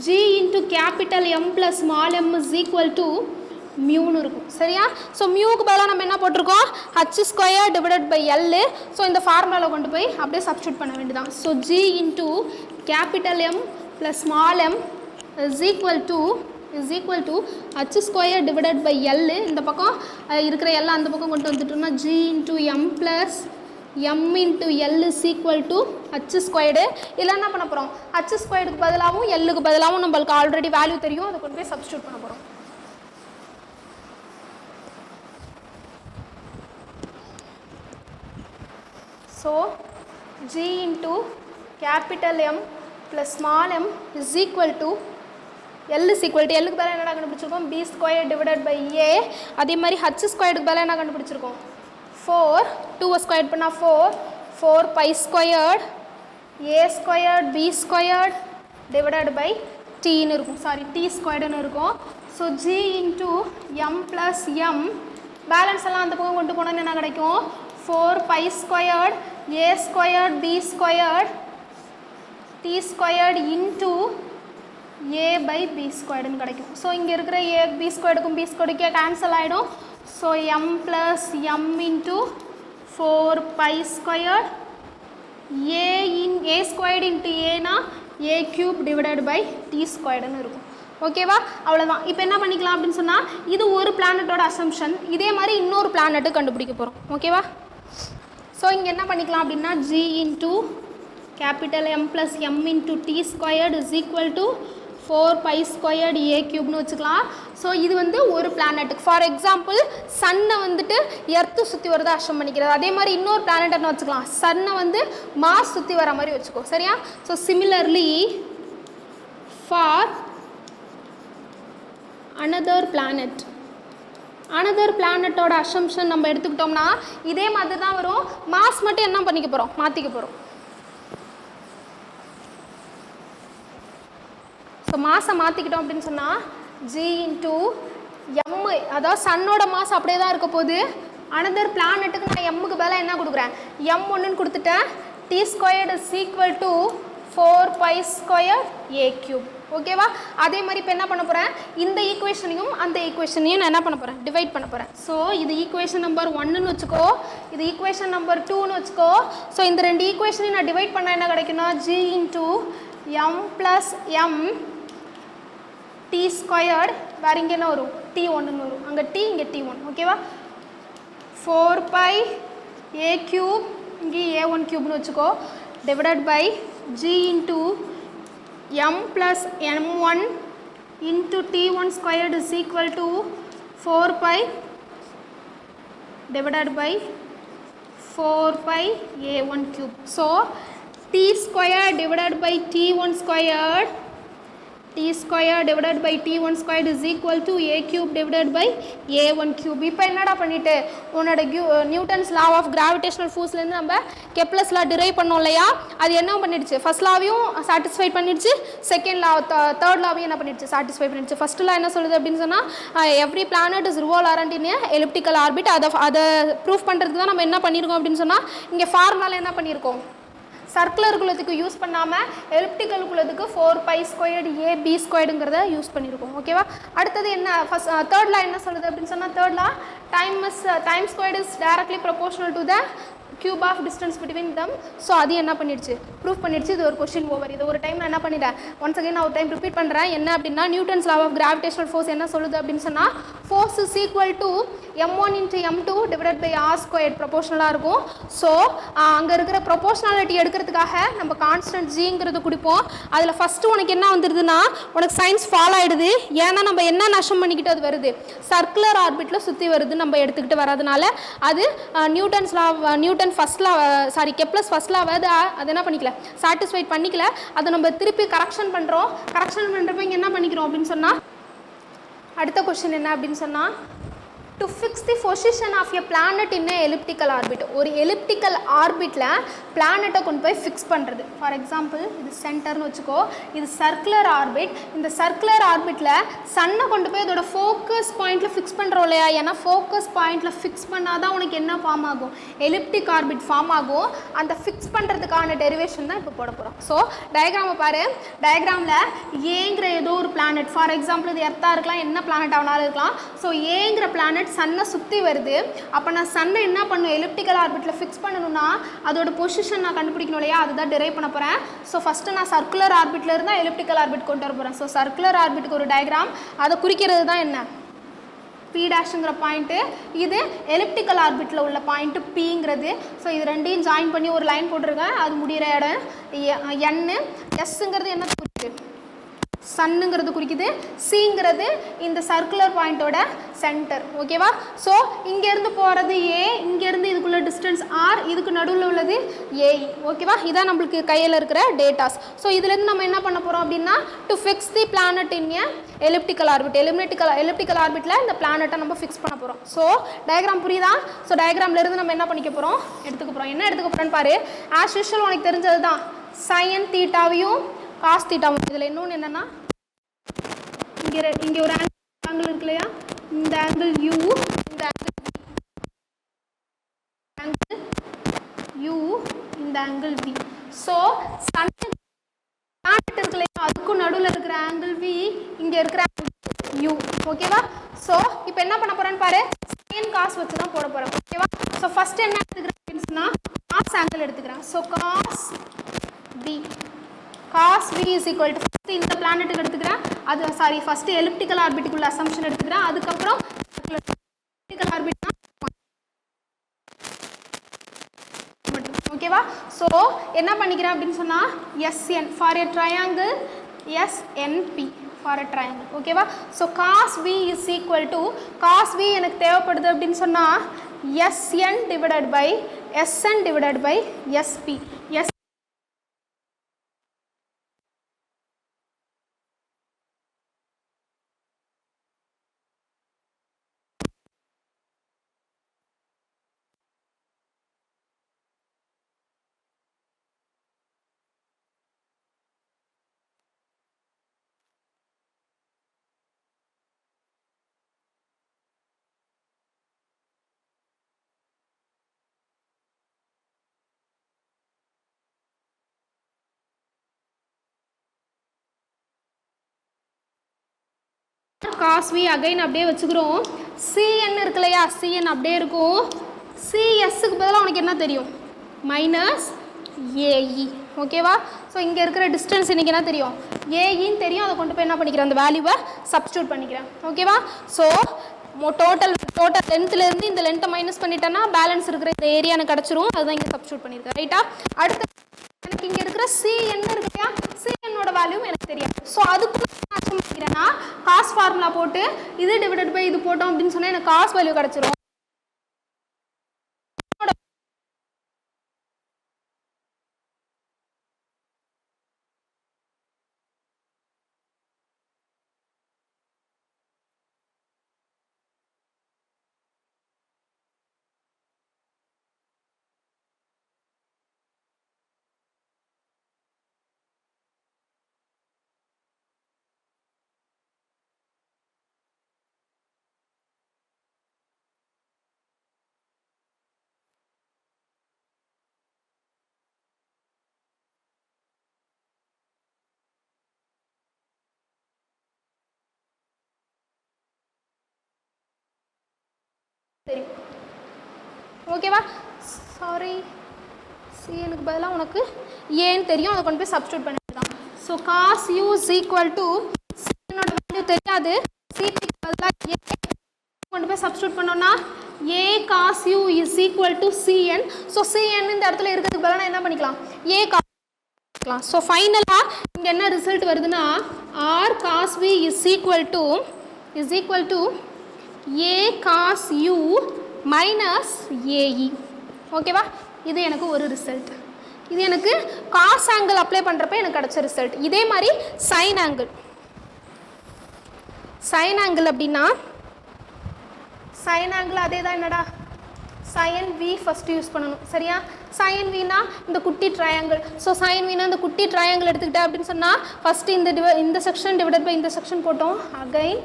g into capital M plus small m is equal to மியூன்னு இருக்கும். சரியா? ஸோ மியூக்கு பதிலாக நம்ம என்ன போட்டிருக்கோம், h square divided by l. So இந்த ஃபார்முலாவில் கொண்டு போய் அப்படியே சப்ஸ்டியூட் பண்ண வேண்டியதான். So g into capital M plus small m is equal to h square divided by l. இந்த பக்கம் இருக்கிற எல்லாம் அந்த பக்கம் கொண்டு வந்துட்டோம்னா g into m plus m into l is equal to h squared. இல்லை என்ன பண்ண போகிறோம், h ஸ்கொயர்டுக்கு பதிலாகவும் எல்லுக்கு பதிலாகவும் நம்மளுக்கு ஆல்ரெடி வேல்யூ தெரியும், அதை கொண்டு போய் சப்ஸ்டியூட் பண்ண போகிறோம். So g into capital M plus small m is equal to L is equal to, எல்லுக்கு பதிலாக என்ன கண்டுபிடிச்சிருக்கோம், b square divided by a. அதே மாதிரி h ஸ்கொயர்டுக்கு பதிலாக என்ன கண்டுபிடிச்சிருக்கோம், 4, 2 ஸ்கொயர் பண்ணால் 4 pi squared a squared b squared divided by tன்னு இருக்கும், சாரி t ஸ்கொயர்டுன்னு இருக்கும். So g into m plus m, balance எல்லாம் அந்த பக்கம் கொண்டு போனோன்னு என்ன கிடைக்கும், 4 pi squared a squared b squared t squared into a by b squared ன்னு கிடைக்கும். ஸோ இங்கே இருக்கிற a b squaredக்கும் b squaredக்கே கேன்சல் ஆகிடும். So m plus m into 4 pi squared a squared into a a cube divided by t squared ன்னு இருக்கும். ஓகேவா? அவ்வளோதான். இப்போ என்ன பண்ணிக்கலாம் அப்படின்னு சொன்னால், இது ஒரு பிளானட்டோட அசம்ஷன், இதே மாதிரி இன்னொரு பிளானட்டு கண்டுபிடிக்க போகிறோம். ஓகேவா? ஸோ இங்கே என்ன பண்ணிக்கலாம் அப்படின்னா, g into capital M plus m into t squared is equal to 4 pi squared a க்யூப்னு வச்சுக்கலாம். ஸோ இது வந்து ஒரு பிளானட்டுக்கு, ஃபார் எக்ஸாம்பிள் சன்னை வந்துட்டு எர்த்து சுற்றி வரதை அசம் பண்ணிக்கிறது. அதே மாதிரி இன்னொரு பிளானட்னு வச்சுக்கலாம், சன்னை வந்து மாஸ் சுற்றி வர மாதிரி வச்சுக்கோ. சரியா? ஸோ சிமிலர்லி ஃபார் another பிளானட்டோட அசம்ஷன் நம்ம எடுத்துக்கிட்டோம்னா இதே மாதிரி தான் வரும். மாஸ் மட்டும் என்ன பண்ணிக்க போகிறோம், மாற்றிக்க போகிறோம். ஸோ மாஸை மாற்றிக்கிட்டோம் அப்படின்னு சொன்னால் g இன்ட்டு m, அதாவது சன்னோட மாஸ் அப்படியே தான் இருக்க போகுது. அனதர் பிளானட்டுக்கு நான் எம்முக்கு பதிலாக என்ன கொடுக்குறேன், m ஒன்றுன்னு கொடுத்துட்டேன். t squared is equal to 4 pi square a cube. ஓகேவா? அதே மாதிரி இப்போ என்ன பண்ண போகிறேன், இந்த ஈக்குவேஷனையும் அந்த ஈக்குவேஷனையும் நான் என்ன பண்ண போகிறேன், டிவைட் பண்ண போகிறேன். ஸோ இது ஈக்குவேஷன் நம்பர் 1ன்னு வச்சுக்கோ, இது ஈக்குவேஷன் நம்பர் 2ன்னு வச்சுக்கோ. ஸோ இந்த 2 ஈக்குவேஷனையும் நான் டிவைட் பண்ணால் என்ன கிடைக்குன்னா, g into m plus m t squared, வேறு இங்கே என்ன வரும், t ஒன்றுன்னு வரும், அங்கே t இங்கே t1. ஓகேவா? 4 pi a க்யூப், இங்கே a1 க்யூப்னு வச்சுக்கோ, divided by g into m plus m1 into t1 squared is equal to 4 pi divided by 4 pi a1 cube. So t squared divided by t1 squared, t squared divided by t1 squared is equal to a cube divided by a1 cube. இப்போ என்னடா பண்ணிட்டு உன்னோட Newton's law of gravitational ஃபோர்ஸ்லேருந்து நம்ம Kepler's லா drive பண்ணோம் இல்லையா, அது என்ன பண்ணிடுச்சு, ஃபர்ஸ்ட் லாவையும் சாட்டிஸ்ஃபை பண்ணிடுச்சு, செகண்ட் லா தேர்ட் லாவையும் என்ன பண்ணிடுச்சு, சாட்டிஸ்ஃபை பண்ணிடுச்சு. ஃபர்ஸ்ட் லா என்ன சொல்லுது அப்படின்னு சொன்னால், every planet is revolve around in elliptical orbit. அதை ப்ரூஃப் பண்ணுறதுக்கு தான் நம்ம என்ன பண்ணியிருக்கோம் அப்படின்னு சொன்னால், இங்கே ஃபார்முலாவில் என்ன பண்ணியிருக்கோம், சர்க்குலருக்குள்ளதுக்கு யூஸ் பண்ணாமல் எலிப்டிக்கலுக்குள்ளதுக்கு 4π² AB² யூஸ் பண்ணியிருக்கோம். ஓகேவா? அடுத்தது என்ன, ஃபர்ஸ்ட் தேர்ட் லா என்ன சொல்லுது அப்படின்னு சொன்னால், third law time squared is directly proportional to the cube of distance between them. So அது என்ன பண்ணிடுச்சு, ப்ரூஃப் பண்ணிடுச்சு. இது ஒரு கொஸ்டின் ஓவர். இது ஒரு டைம் நான் என்ன பண்ணிட்டேன், ஒன்ஸ் அகைன் நான் ஒரு டைம் ரிப்பீட் பண்ணுறேன். என்ன அப்படின்னா, Newton's law of gravitational force என்ன சொல்லுது அப்படின்னு சொன்னால், force is equal to m1 × m2 divided by r² ப்ரொபோஷனலாக இருக்கும். ஸோ அங்கே இருக்கிற ப்ரொபோஷனாலிட்டி எடுக்கிறதுக்காக நம்ம கான்ஸ்டன்ட் ஜிங்கிறது கொடுப்போம். அதில் ஃபஸ்ட்டு உனக்கு என்ன வந்துடுதுன்னா, உனக்கு சயின்ஸ் ஃபால் ஆகிடுது. ஏன்னா நம்ம என்ன நஷ்டம் பண்ணிக்கிட்டு அது வருது, சர்க்குலர் ஆர்பிட்டில் சுற்றி வருது நம்ம எடுத்துக்கிட்டு வரதுனால அது Newton's law, Newton first law, sorry Kepler's first லாவை அது என்ன பண்ணிக்கல, சாட்டிஸ்ஃபைட் பண்ணிக்கல. அதை நம்ம திருப்பி கரெக்ஷன் பண்ணுறோம். கரெக்ஷன் பண்ணுறப்ப இங்கே என்ன பண்ணிக்கிறோம் அப்படின்னு சொன்னால், அடுத்த கொஸ்டின் என்ன அப்படின்னு சொன்னால், to fix the position of a planet in a elliptical orbit. ஒரு எலிப்டிக்கல் ஆர்பிட்டில் பிளானட்டை கொண்டு போய் ஃபிக்ஸ் பண்ணுறது. ஃபார் எக்ஸாம்பிள் இது சென்டர்னு வச்சுக்கோ, இது சர்க்குலர் ஆர்பிட். இந்த சர்க்குலர் ஆர்பிட்டில் சன்னை கொண்டு போய் அதோட ஃபோக்கஸ் பாயிண்டில் ஃபிக்ஸ் பண்ணுறோம் இல்லையா? ஏன்னா ஃபோக்கஸ் பாயிண்டில் ஃபிக்ஸ் பண்ணால் தான் உனக்கு என்ன ஃபார்ம் ஆகும், எலிப்டிக் ஆர்பிட் ஃபார்ம் ஆகும். அந்த ஃபிக்ஸ் பண்ணுறதுக்கான டெரிவேஷன் தான் இப்போ போட போகிறோம். ஸோ டயக்ராமை பாரு. டயக்ராமில் ஏங்கிற ஏதோ ஒரு பிளானட், ஃபார் எக்ஸாம்பிள் இது எர்த்தாக இருக்கலாம், என்ன பிளானட் ஆனாலும் இருக்கலாம். ஸோ ஏங்கிற பிளானட் சன்னை சுற்றி வருது. அப்போ நான் சன்னை என்ன பண்ணும், எலிப்டிக்கல் ஆர்பிட்டில் ஃபிக்ஸ் பண்ணணும்னா அதோட பொசிஷன் நான் கண்டுபிடிக்கணும் இல்லையா? அதுதான் டிரைவ் பண்ண போகிறேன். ஸோ ஃபஸ்ட்டு நான் சர்க்குலர் ஆர்பிட்டில் இருந்தால் எலிப்டிக்கல் ஆர்பிட் கொண்டு வர போகிறேன். ஸோ சர்க்குலர் ஆர்பிட்டுக்கு ஒரு டயக்ராம், அதை குறிக்கிறது தான் என்ன, P' பாயிண்ட்டு. இது எலிப்டிக்கல் ஆர்பிட்டில் உள்ள பாயிண்ட்டு Pங்கிறது. ஸோ இது ரெண்டையும் ஜாயின் பண்ணி ஒரு லைன் போட்டிருக்கேன். அது முடிகிற இடம் N. Sங்கிறது என்ன குறிக்குது, சன்னுங்கிறது குறிக்குது. சிங்கிறது இந்த சர்க்குலர் பாயிண்டோட சென்டர். ஓகேவா? ஸோ இங்கேருந்து போகிறது ஏ, இங்கேருந்து இதுக்குள்ள டிஸ்டன்ஸ் ஆர், இதுக்கு நடுவில் உள்ளது ஏஇ. ஓகேவா? இதான் நம்மளுக்கு கையில் இருக்கிற டேட்டாஸ். ஸோ இதுலேருந்து நம்ம என்ன பண்ண போகிறோம் அப்படின்னா, to fix the planet in a elliptical orbit. Elliptical ஆர்பிட்டில் இந்த பிளானட்டை நம்ம ஃபிக்ஸ் பண்ண போகிறோம். ஸோ டயக்ராம் புரியுதா? ஸோ டயக்ராம்லேருந்து நம்ம என்ன பண்ணிக்க போகிறோம், எடுத்துக்க போகிறோம். என்ன எடுத்துக்க போகிறோன்னு பாரு. ஆஸ் யூஷுவல் உனக்கு தெரிஞ்சது தான், சைன் தீட்டாவையும் காஸ் தீட்டாவும். இதில் இன்னொன்று என்னென்னா, இங்கே ஒரு ஆங்கிள் இருக்கு இல்லையா, இந்த ஆங்கிள் யூ, இந்த ஆங்கிள் யூ, இந்த angle v. So sun planet இருக்கு இல்லையா, அதுக்கும் நடுவில் இருக்கிற ஆங்கிள் வி, இங்கே இருக்கிற ஆங்கிள் யூ. ஓகேவா? ஸோ இப்போ என்ன பண்ண போகிறேன்னு பாரு, சைன் காஸ் வச்சு தான் போட போகிறேன். ஓகேவா? ஸோ ஃபஸ்ட்டு என்ன எடுத்துக்கிறேன் அப்படின்னு சொன்னால், காஸ் ஆங்கிள் எடுத்துக்கிறேன். So cos v, cos we is equal to, first இந்த பிளானட்டுக்கு எடுத்துக்கிறேன். அது சாரி ஃபஸ்ட்டு எலிப்டிக்கல் ஆர்பிட்டுக்குள்ள அசம்ஷன் எடுத்துக்கிறேன். அதுக்கப்புறம் எலிப்டிக்கல் ஆர்பிட்னா ஓகேவா? ஸோ என்ன பண்ணிக்கிறேன் அப்படின்னு சொன்னால், SN for a triangle, SNP for a triangle. ஓகேவா? So cos we is equal to, cos V எனக்கு தேவைப்படுது அப்படின்னு சொன்னால் SN divided by SN divided by SP. Cos V again அப்படியே வச்சுக்கிறோம். சிஎன் இருக்கு இல்லையா, சிஎன் அப்படியே இருக்கும். சிஎஸ்க்கு பதிலாக உனக்கு என்ன தெரியும், மைனஸ் ஏஇ. ஓகேவா? ஸோ இங்கே இருக்கிற டிஸ்டன்ஸ் இன்றைக்கி என்ன தெரியும், ஏஇன்னு தெரியும். அதை கொண்டு போய் என்ன பண்ணிக்கிறேன், அந்த வேல்யூவை சப்ஸ்டியூட் பண்ணிக்கிறேன். ஓகேவா? ஸோ டோட்டல் லென்த்துலேருந்து இந்த லென்த்தை மைனஸ் பண்ணிட்டேன்னா பேலன்ஸ் இருக்கிற இந்த ஏரியா எனக்கு கிடச்சிரும். அதுதான் இங்கே சப்ஸ்டியூட் பண்ணியிருக்கேன். ரைட்டா? அடுத்து எனக்கு இங்கே இருக்கிற சிஎன் இருக்கு இல்லையா, சிஎன்னோட வேல்யூவும் எனக்கு தெரியாது. ஸோ அதுக்கு பண்ணிக்கிறேன்னா காஸ் ஃபார்முலா போட்டு இது டிவைடட் பை இது போட்டோம் அப்படின்னு சொன்னால் எனக்கு காஸ் வேல்யூ கிடச்சிரும். ஓகேவா? சாரி, சிஎனுக்கு பதிலாக உனக்கு ஏன்னு தெரியும், அதை கொண்டு போய் சப்ஸ்டியூட் பண்ணிடலாம். So cos u is equal to சிஎனோட வேல்யூ தெரியாது, சிபிக்கு பதிலாக ஏ கொண்டு போய் சப்ஸ்டியூட் பண்ணோம்னா a cos u is equal to CN. So CN இந்த இடத்துல இருக்கிறதுக்கு பதிலாக என்ன பண்ணிக்கலாம், ஏ காஸ் பண்ணிக்கலாம். ஸோ ஃபைனலாக இங்கே என்ன ரிசல்ட் வருதுன்னா r cos we is equal to a cos u minus ae. ஓகேவா? இது எனக்கு ஒரு ரிசல்ட். இது எனக்கு காஸ் ஆங்கிள் அப்ளை பண்ணுறப்ப எனக்கு கிடச்ச ரிசல்ட். இதே மாதிரி சைன் ஆங்கிள் அப்படின்னா சைன் ஆங்கிள் அதே தான். என்னடா சைன் வி ஃபஸ்ட்டு யூஸ் பண்ணணும். சரியா? சைன் வினா இந்த குட்டி ட்ரையாங்கிள். ஸோ சைன் வினா இந்த குட்டி ட்ரையாங்கிள் எடுத்துக்கிட்டேன் அப்படின்னு சொன்னால் ஃபஸ்ட்டு இந்த செக்ஷன் டிவைடட் பை இந்த செக்ஷன் போட்டோம். Again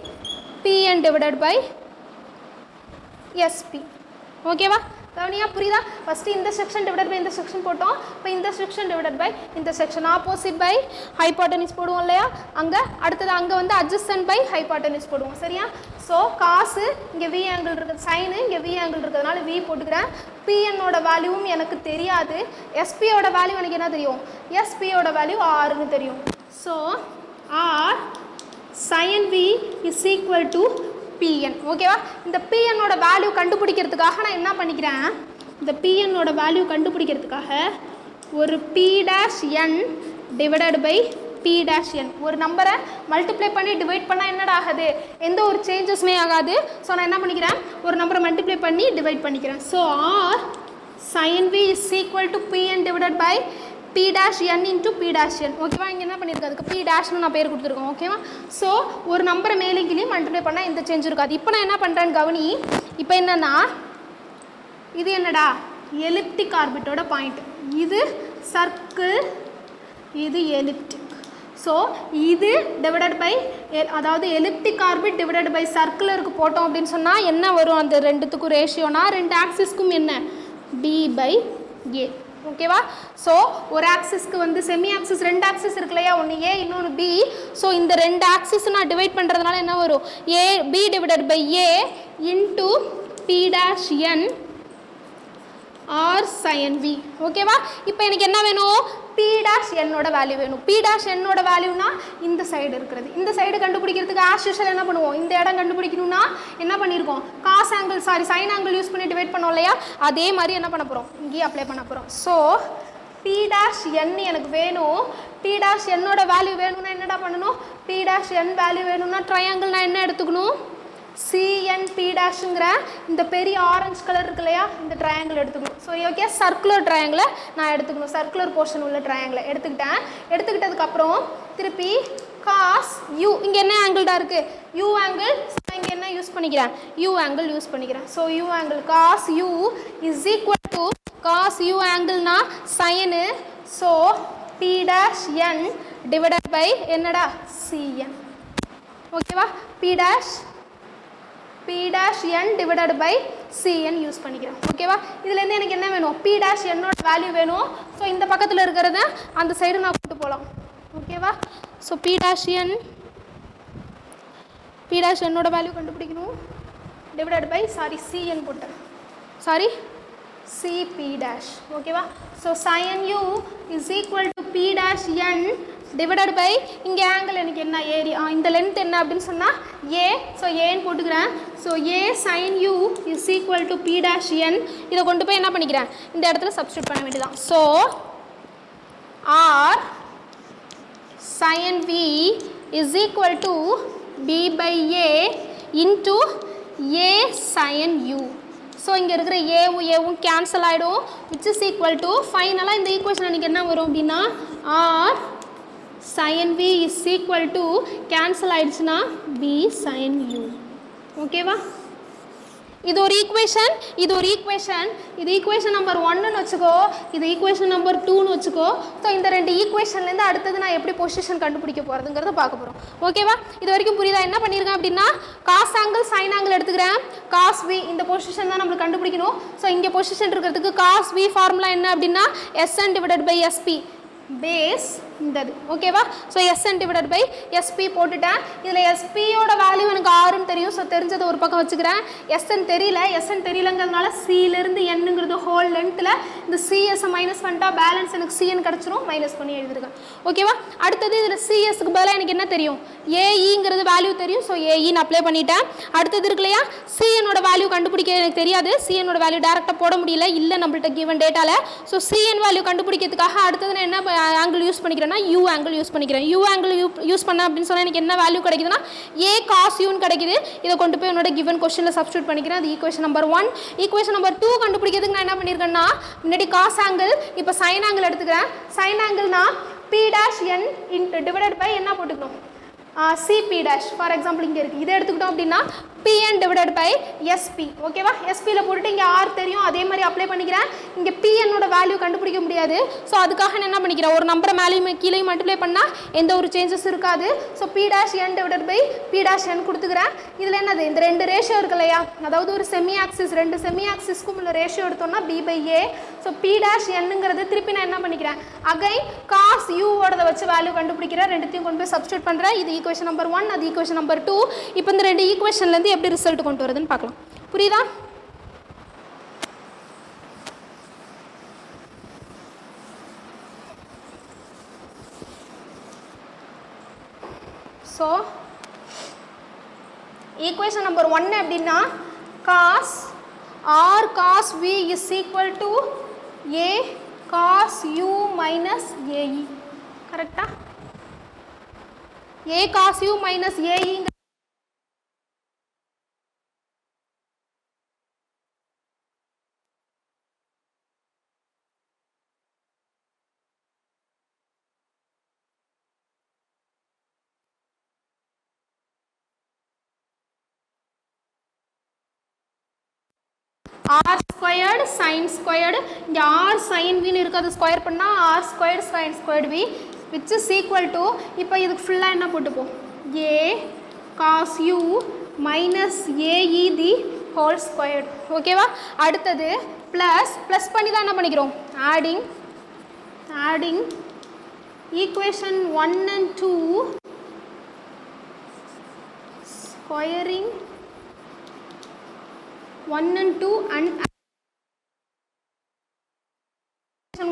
PN divided by SP. ஓகேவா? கவனியா, புரியுதா? ஃபஸ்ட்டு இந்த செக்ஷன் டிவைடட் பை இந்த செக்ஷன் போட்டோம். இப்போ இந்த செக்ஷன் டிவைடட் பை இந்த செக்ஷன். ஆப்போசிட் பை ஹைபாட்டனிஸ் போடுவோம் இல்லையா? அங்கே அடுத்தது அங்கே வந்து அட்ஜஸ்டன்ட் பை ஹைபாட்டனிஸ் போடுவோம். சரியா? ஸோ காசு இங்கே வி ஆங்கிள் இருக்குது, சைனு இங்கே வி ஆங்கிள் இருக்கிறதுனால வி போட்டுக்கிறேன். பிஎன்னோட வேல்யூவும் எனக்கு தெரியாது. எஸ்பியோட வேல்யூ எனக்கு என்ன தெரியும்? எஸ்பியோட வேல்யூ ஆறுன்னு தெரியும். So r sine v is equal to PN. ஓகேவா? இந்த பிஎன்னோட வேல்யூ கண்டுபிடிக்கிறதுக்காக நான் என்ன பண்ணிக்கிறேன், இந்த பிஎன்னோட வேல்யூ கண்டுபிடிக்கிறதுக்காக ஒரு p dash n divided by p dash n ஒரு நம்பரை மல்டிப்ளை பண்ணி டிவைட் பண்ணால் என்னடா ஆகுது, எந்த ஒரு சேஞ்சஸுமே ஆகாது. ஸோ நான் என்ன பண்ணிக்கிறேன், ஒரு நம்பரை மல்டிப்ளை பண்ணி டிவைட் பண்ணிக்கிறேன். So r sine v is equal to PN divided by p dash n into p dash n. ஓகேவா? இங்கே என்ன பண்ணியிருக்காது, அதுக்கு பி டேஷ்னு நான் பேர் கொடுத்துருக்கோம். ஓகேவா? ஸோ ஒரு நம்பரை மேலேங்கிலையும் மல்டிப்ளை பண்ணால் எந்த சேஞ்ச் இருக்காது. இப்போ நான் என்ன பண்ணுறேன்னு கவனி. இப்போ என்னென்னா இது என்னடா எலிப்டிக் ஆர்பிட்டோட பாயிண்ட், இது சர்க்கிள், இது எலிப்டிக். ஸோ இது டிவைடட் பை அதாவது எலிப்டிக் ஆர்பிட் டிவைடட் பை சர்க்குலருக்கு போட்டோம் அப்படின்னு சொன்னால் என்ன வரும், அந்த ரெண்டுத்துக்கும் ரேஷியோனா ரெண்டு ஆக்சிஸ்க்கும் என்ன பி பை ஏ. ஓகேவா? ஸோ ஒரு ஆக்சிஸ்க்கு வந்து செமி ஆக்சிஸ் ரெண்டு ஆக்சிஸ் இருக்கு இல்லையா, ஒன்று ஏ இன்னொன்று பி. ஸோ இந்த ரெண்டு ஆக்சிஸ் நான் டிவைட் பண்ணுறதுனால என்ன வரும், a p divided by a into p dash n r sine v. ஓகேவா? இப்போ எனக்கு என்ன வேணும், பி டேஷ் என்னோட வேல்யூ வேணும். பி டேஷ் என்னோட வேல்யூனா இந்த சைடு இருக்கிறது. இந்த சைடு கண்டுபிடிக்கிறதுக்கு ஆஸ் யூஷுவல் என்ன பண்ணுவோம், இந்த இடம் கண்டுபிடிக்கணும்னா என்ன பண்ணியிருக்கோம், cos angle sine angle use பண்ணி டிவைட் பண்ணோம் இல்லையா, அதே மாதிரி என்ன பண்ண போகிறோம், இங்கேயே அப்ளை பண்ண போகிறோம். ஸோ பி டேஷ் என் எனக்கு வேணும். பி டேஷ் என்னோட வேல்யூ வேணும்னா என்னடா பண்ணணும், பி டேஷ் என் வேல்யூ வேணும்னா ட்ரையாங்கிள் நான் என்ன எடுத்துக்கணும், சிஎன்பி டேஷுங்கிற இந்த பெரிய ஆரஞ்சு கலர் இருக்கு இல்லையா, இந்த ட்ரையாங்கிள் எடுத்துக்கணும். ஸோ ஓகே, சர்க்குலர் ட்ரையாங்கிளை நான் எடுத்துக்கணும். சர்க்குலர் போர்ஷன் உள்ள ட்ரையாங்கிளை எடுத்துக்கிட்டேன். எடுத்துக்கிட்டதுக்கப்புறம் திருப்பி காஸ் யூ, இங்கே என்ன ஆங்கிள்டா இருக்குது, யூ ஆங்கிள். இங்கே என்ன யூஸ் பண்ணிக்கிறேன், யூ ஆங்கிள் யூஸ் பண்ணிக்கிறேன். So u angle cos u is equal to cos u ஆங்கிள்னா sine. So B dash n divided by என்னடா சிஎன். ஓகேவா? P dash n divided by CN use பண்ணிக்கிறேன். ஓகேவா? இதுலேருந்து எனக்கு என்ன வேணும், பி டேஷ் என்னோட வேல்யூ வேணும். ஸோ இந்த பக்கத்தில் இருக்கிறத அந்த சைடு நான் கூட்டு போகலாம். ஓகேவா? ஸோ பி டேஷ் என்னோட வேல்யூ கண்டுபிடிக்கணும். டிவைடட் பை சிஎன் போட்டேன், சிபி டேஷ். ஓகேவா? So sine u is equal to p dash n divided by இங்கே ஆங்கிள் எனக்கு என்ன ஏரியா, இந்த லென்த் என்ன அப்படின்னு சொன்னால் ஏ. ஸோ ஏன்னு போட்டுக்கிறேன். So a sine u is equal to p dash n. இதை கொண்டு போய் என்ன பண்ணிக்கிறேன், இந்த இடத்துல சப்ஸ்டியூட் பண்ண வேண்டியதான். So r sine v is equal to b by a into a sine u. So இங்கே இருக்கிற ஏவும் கேன்சல் ஆகிடும், விச் இஸ் ஈக்குவல் டு ஃபைனலாக இந்த ஈக்குவேஷன் எனக்கு என்ன வரும் அப்படின்னா R sin v is equal to cancel ஆயிடுச்சுன்னா b sin u. ஓகேவா? இது ஒரு ஈக்குவேஷன், இது ஈக்குவேஷன் நம்பர் 1ன்னு வச்சுக்கோ, இது ஈக்குவேஷன் நம்பர் 2ன்னு வச்சுக்கோ. ஸோ இந்த ரெண்டு ஈக்குவேஷன்லேருந்து அடுத்தது நான் எப்படி பொசிஷன் கண்டுபிடிக்க போகிறதுங்கிறத பார்க்க போகிறோம். ஓகேவா? இது வரைக்கும் புரியுதா? என்ன பண்ணியிருக்கேன் அப்படின்னா காஸ் ஆங்கிள் சைன் ஆங்கிள் எடுத்துக்கிறேன். காஸ் v இந்த பொசிஷன் தான் நம்மளுக்கு கண்டுபிடிக்கணும். ஸோ இங்கே பொசிஷன் இருக்கிறதுக்கு காஸ் v ஃபார்முலா என்ன அப்படின்னா SN divided by SP. Base இந்தது ஓகேவா. So SN divided by SP போட்டுட்டேன். இதில் எஸ்பியோட வேல்யூ எனக்கு ஆறுன்னு தெரியும். ஸோ தெரிஞ்சதை ஒரு பக்கம் வச்சுக்கிறேன். எஸ்என் தெரியலங்கிறதுனால சியிலேருந்து என்னங்கிறது ஹோல் லென்த்தில் இந்த சிஎஸ்ஸை மைனஸ் பண்ணிட்டா பேலன்ஸ் எனக்கு சிஎன் கிடச்சிரும். மைனஸ் பண்ணி எழுதிருக்கேன் ஓகேவா. அடுத்தது இதில் சிஎஸ்க்கு பதிலாக எனக்கு என்ன தெரியும், ஏஇங்கிறது வேல்யூ தெரியும். ஸோ ஏஇன்னு அப்ளை பண்ணிட்டேன். அடுத்தது இருக்கு இல்லையா, சிஎனோட வேல்யூ கண்டுபிடிக்க எனக்கு தெரியாது. சிஎனோட வேல்யூ டேரெக்டாக போட முடியல, இல்லை நம்மள்ட்ட கிவன் டேட்டாவில். ஸோ சிஎன் வேல்யூ கண்டுபிடிக்கிறதுக்காக அடுத்தது நான் என்ன ஆங்கிள் யூஸ் பண்ணிக்கிறேன்னா யூ ஆங்கிள் யூஸ் பண்ணிக்கிறேன். யூ ஆங்கிள் யூஸ் பண்ண அப்படின்னு சொன்னால் எனக்கு என்ன வேல்யூ கிடைக்குதுன்னா ஏ காஸ் யூன்னு கிடைக்குது. இதை கொண்டு போய் என்னோட கிவன் கொஸ்டினில் சப்ஸ்டியூட் பண்ணிக்கிறேன். அது ஈக்குவேஷன் நம்பர் 1. ஈக்குவேஷன் நம்பர் 2 கண்டுபிடிக்கிறதுக்கு நான் என்ன பண்ணியிருக்கேன்னா, முன்னாடி காஸ் ஆங்கிள் இப்போ சைன் ஆங்கிள் எடுத்துக்கிறேன். சைன் ஆங்கிள்னா p dash n divided by என்ன போட்டுக்கணும், சிபி டேஷ். ஃபார் எக்ஸாம்பிள் இங்கே இருக்குது, இதை எடுத்துக்கிட்டோம் அப்படின்னா பிஎன் டிவைடட் பை எஸ்பி ஓகேவா. எஸ்பியில் போட்டுட்டு இங்கே ஆர் தெரியும், அதே மாதிரி அப்ளை பண்ணிக்கிறேன். இங்கே பிஎன்னோட வேல்யூ கண்டுபிடிக்க முடியாது. ஸோ அதுக்காக நான் என்ன பண்ணிக்கிறேன், ஒரு நம்பரை மேலேயும் கீழே மல்டிப்ளை பண்ணால் எந்த ஒரு சேஞ்சஸ் இருக்காது. So B dash n divided by p dash n கொடுத்துக்கிறேன். இதில் என்னது, இந்த ரெண்டு ரேஷியோ இருக்கு இல்லையா, அதாவது ஒரு செமி ஆக்சிஸ், ரெண்டு செமி ஆக்சிஸ்க்கும் உள்ள ரேஷியோ எடுத்தோம்னா b by a. So B dash என்னங்கிறது திருப்பி நான் என்ன பண்ணிக்கிறேன், அகைன் காஸ் யூவோட வச்சு வேல்யூ கண்டுபிடிக்கிறேன். ரெண்டுத்தையும் கொண்டு போய் சப்ஸ்டியூட் பண்ணுறேன். இது ஈக்குவேஷன் நம்பர் 1, அது ஈக்குவேஷன் நம்பர் 2. இப்போ இந்த ரெண்டு ஈக்குவேஷன்லேருந்து எப்படி ரிசல்ட் கொண்டு வருதுன்னு பார்க்கலாம். புரியுதா? ஸோ ஈக்குவேஷன் நம்பர் 1 எப்படின்னா, cos r cos we is equal to a cos u minus a e. கரெக்டா? ஏ காஸ் யூ மைனஸ் ஏஇங்க ஆர் ஸ்கொயர்டு சைன் ஸ்கொயர்டு. இங்கே ஆர் சைன் வின்னு இருக்குது, அது ஸ்கொயர் பண்ணால் r squared sine squared v which is equal to, இப்போ இதுக்கு ஃபுல்லாக என்ன போட்டுப்போம், a cos u minus a e the whole squared ஓகேவா. அடுத்தது ப்ளஸ் பண்ணி தான் என்ன பண்ணிக்கிறோம், adding equation 1 and 2 squaring 1 and 2 and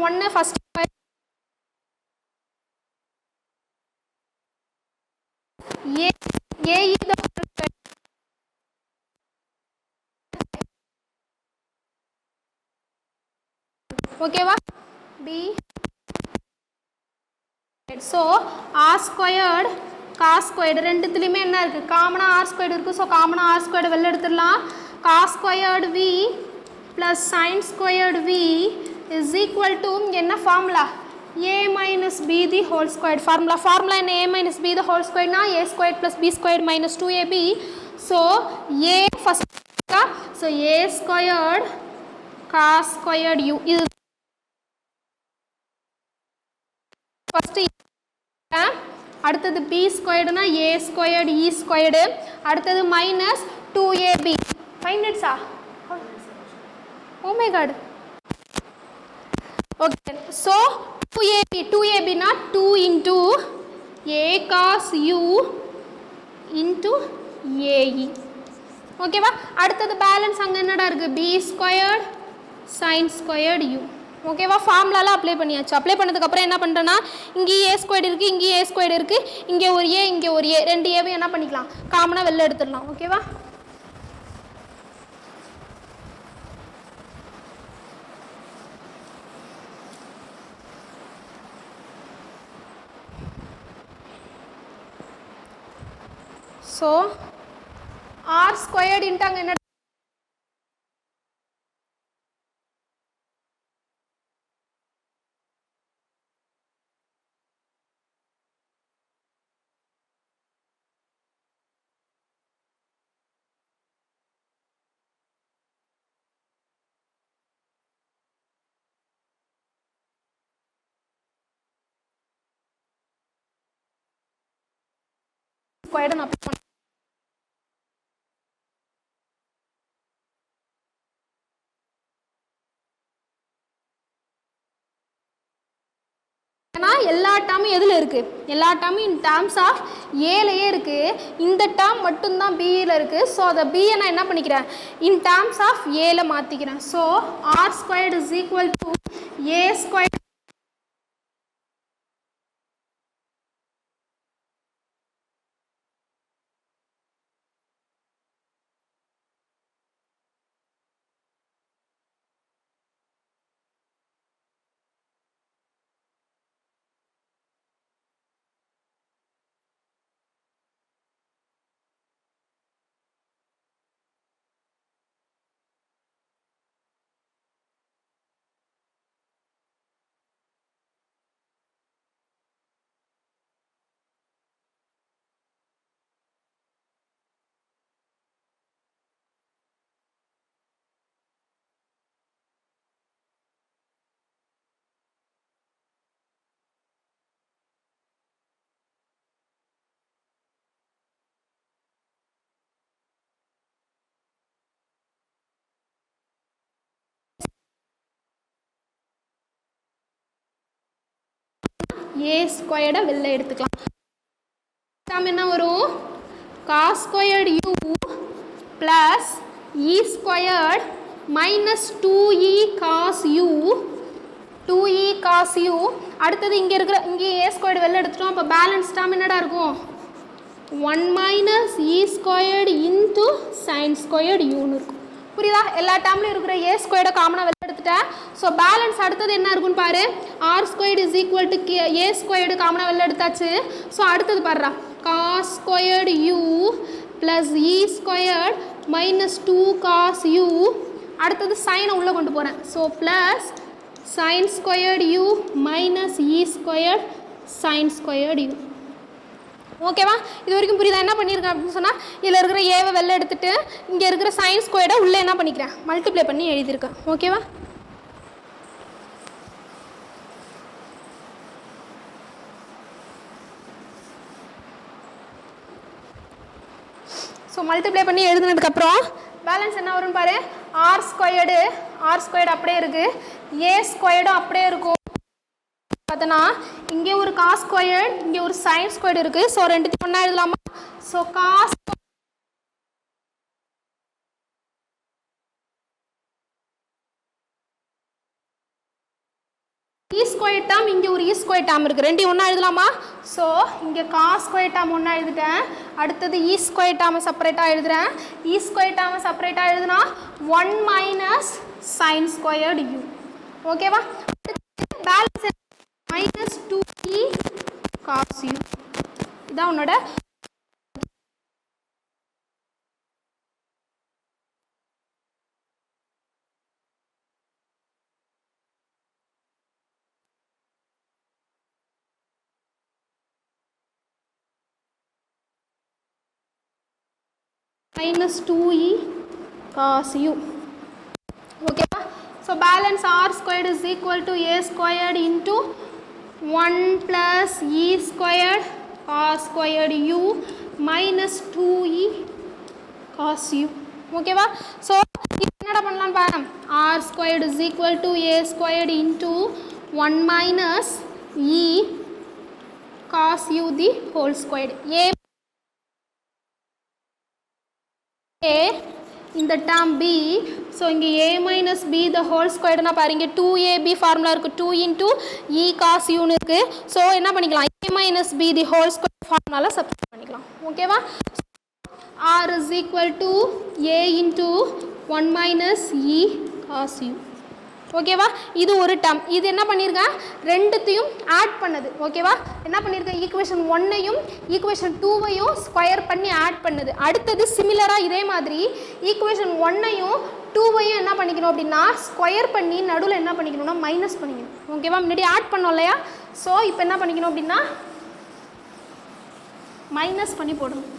1 first square a is the whole square okay va b. So r squared cos squared ரெண்டுத்துலயுமே என்ன இருக்கு, காமனா r squared இருக்கு. ஸோ காமனா r squared வெளில எடுத்துடலாம். cos squared v plus sin squared v is equal to என்ன formula, a minus b the whole squared. Formula என்ன, a minus b the whole squared னா a squared plus b squared minus 2ab. so a first, so a squared cos squared u இது first. அடுத்தது b squared னா a squared e squared. அடுத்தது minus 2ab. 5 minutes oh my god. okay so 2ab not 2 into a cos u into ae okay va. அடுத்தது balance அங்க என்னடா இருக்கு, b squared sin squared u okay va. ஃபார்முலால apply பண்ணியாச்சு. Apply பண்ணதுக்கு அப்புறம் என்ன பண்றேன்னா, இங்க a squared இருக்கு, இங்க a squared இருக்கு, இங்க ஒரு a இங்க ஒரு a, ரெண்டு a என்ன பண்ணிக்கலாம், காமனா வெளில எடுத்துடலாம் okay va. so r squared into அங்க என்ன squared நான் அப்ளை ஏன்னா எல்லா டேர்மும் எதில் இருக்குது? எல்லா டேர்மும் இன் டேர்ம்ஸ் ஆஃப் ஏலையே இருக்குது. இந்த டேர்ம் மட்டும்தான் பியில் இருக்குது. ஸோ அதை பியை நான் என்ன பண்ணிக்கிறேன்? இன் டேர்ம்ஸ் ஆஃப் ஏல மாற்றிக்கிறேன். So r squared is equal to a square a ஸ்கொயர்டை வெளில எடுத்துக்கலாம். டேர்ம் என்ன வரும்? Cos squared u plus e squared minus 2e cos u 2e cos u. அடுத்தது இங்கே இருக்கிற இங்கே ஏ ஸ்கொயர்டு வெளில எடுத்துட்டோம். அப்போ பேலன்ஸ் டேர்ம் என்னடா இருக்கும்? 1 மைனஸ் இ ஸ்கொயர்டு இன்ட்டு சைன் ஸ்கொயர்டு யூன்னு இருக்கும். புரியுதா? எல்லா டேர்ம்லையும் இருக்கிற ஏ ஸ்கொயர்டை காமனாக வெளில எடுத்துட்டேன். ஸோ பேலன்ஸ் அடுத்தது என்ன இருக்குன்னு பாரு. R squared is equal to a squared காமனாக வெளில எடுத்தாச்சு. ஸோ அடுத்தது பாருறா, cos squared u plus e squared minus 2 cos u. அடுத்தது சைனை உள்ளே கொண்டு போகிறேன். So plus sine squared u minus e squared sine squared u. ஓகேவா? இது வரைக்கும் புரியுதா? என்ன பண்ணியிருக்கேன் அப்படின்னு சொன்னால், இதில் இருக்கிற ஏவை வெளில எடுத்துட்டு இங்கே இருக்கிற சைன் ஸ்கொயர்டை உள்ளே என்ன பண்ணிக்கிறேன்? மல்டிப்ளை பண்ணி எழுதியிருக்கேன். ஓகேவா? ஸோ மல்டிப்ளை பண்ணி எழுதுனதுக்கப்புறம் பேலன்ஸ் என்ன வரும்னு பாரு. ஆர் ஸ்கொயர்டு அப்படியே இருக்குது, ஏ ஸ்கொயர்டும் அப்படியே இருக்கும். பார்த்தனா இங்கே ஒரு காஸ் ஸ்கொயர்டு, இங்கே ஒரு சைன் ஸ்கொயர்டு இருக்குது. ஸோ ரெண்டுத்தையும் ஒன்றா எழுதலாமா? ஸோ காஸ் இ ஸ்கொயர் டேர்ம், இங்கே ஒரு இ ஸ்கொயர் டேர்ம் இருக்குது. ரெண்டையும் ஒன்றா எழுதலாமா? ஸோ இங்கே காஸ் ஸ்கொயர் டேர்ம் ஒன்றா எழுதிட்டேன். அடுத்தது இ ஸ்கொயர் டேர்மை செப்பரேட்டாக எழுதுகிறேன். இ ஸ்கொயர் டேர்மை செப்பரேட்டாக எழுதுனா 1 மைனஸ் சைன் ஸ்கொயர்டு யூ. ஓகேவா? Balance minus 2e cos u. இதான் உன்னோட minus 2e cos u. ஓகேவா? So balance r squared is equal to a squared into 1 plus e squared cos squared u minus 2e cos u. ஓகேவா? So என்னடா பண்ணலாம் பாரு. R squared is equal to a squared into 1 minus e cos u the whole squared. A இந்த term b. So இங்கே a minus b the whole ஸ்கொயர்டுனா பாரு, இங்கே 2ab formula இருக்குது, 2 into e cos யூன்னு இருக்குது. ஸோ என்ன பண்ணிக்கலாம்? a minus b the whole square ஃபார்முலாவில் சப்ஸ்டிட்யூட் பண்ணிக்கலாம். ஓகேவா? r is equal to a into 1 minus e cos u. ஓகேவா? இது ஒரு டேர்ம். இது என்ன பண்ணியிருக்கேன்? ரெண்டுத்தையும் ஆட் பண்ணது. ஓகேவா? என்ன பண்ணியிருக்கேன்? ஈக்குவேஷன் 1ஐயும் ஈக்குவேஷன் 2ஐயும் ஸ்கொயர் பண்ணி ஆட் பண்ணுது. அடுத்தது சிமிலராக இதே மாதிரி ஈக்குவேஷன் 1ஐயும் 2ஐயும் என்ன பண்ணிக்கணும் அப்படின்னா ஸ்கொயர் பண்ணி நடுவில் என்ன பண்ணிக்கணும்னா மைனஸ் பண்ணிக்கணும். ஓகேவா? முன்னாடி ஆட் பண்ணோம் இல்லையா? ஸோ இப்போ என்ன பண்ணிக்கணும் அப்படின்னா மைனஸ் பண்ணி போடணும்.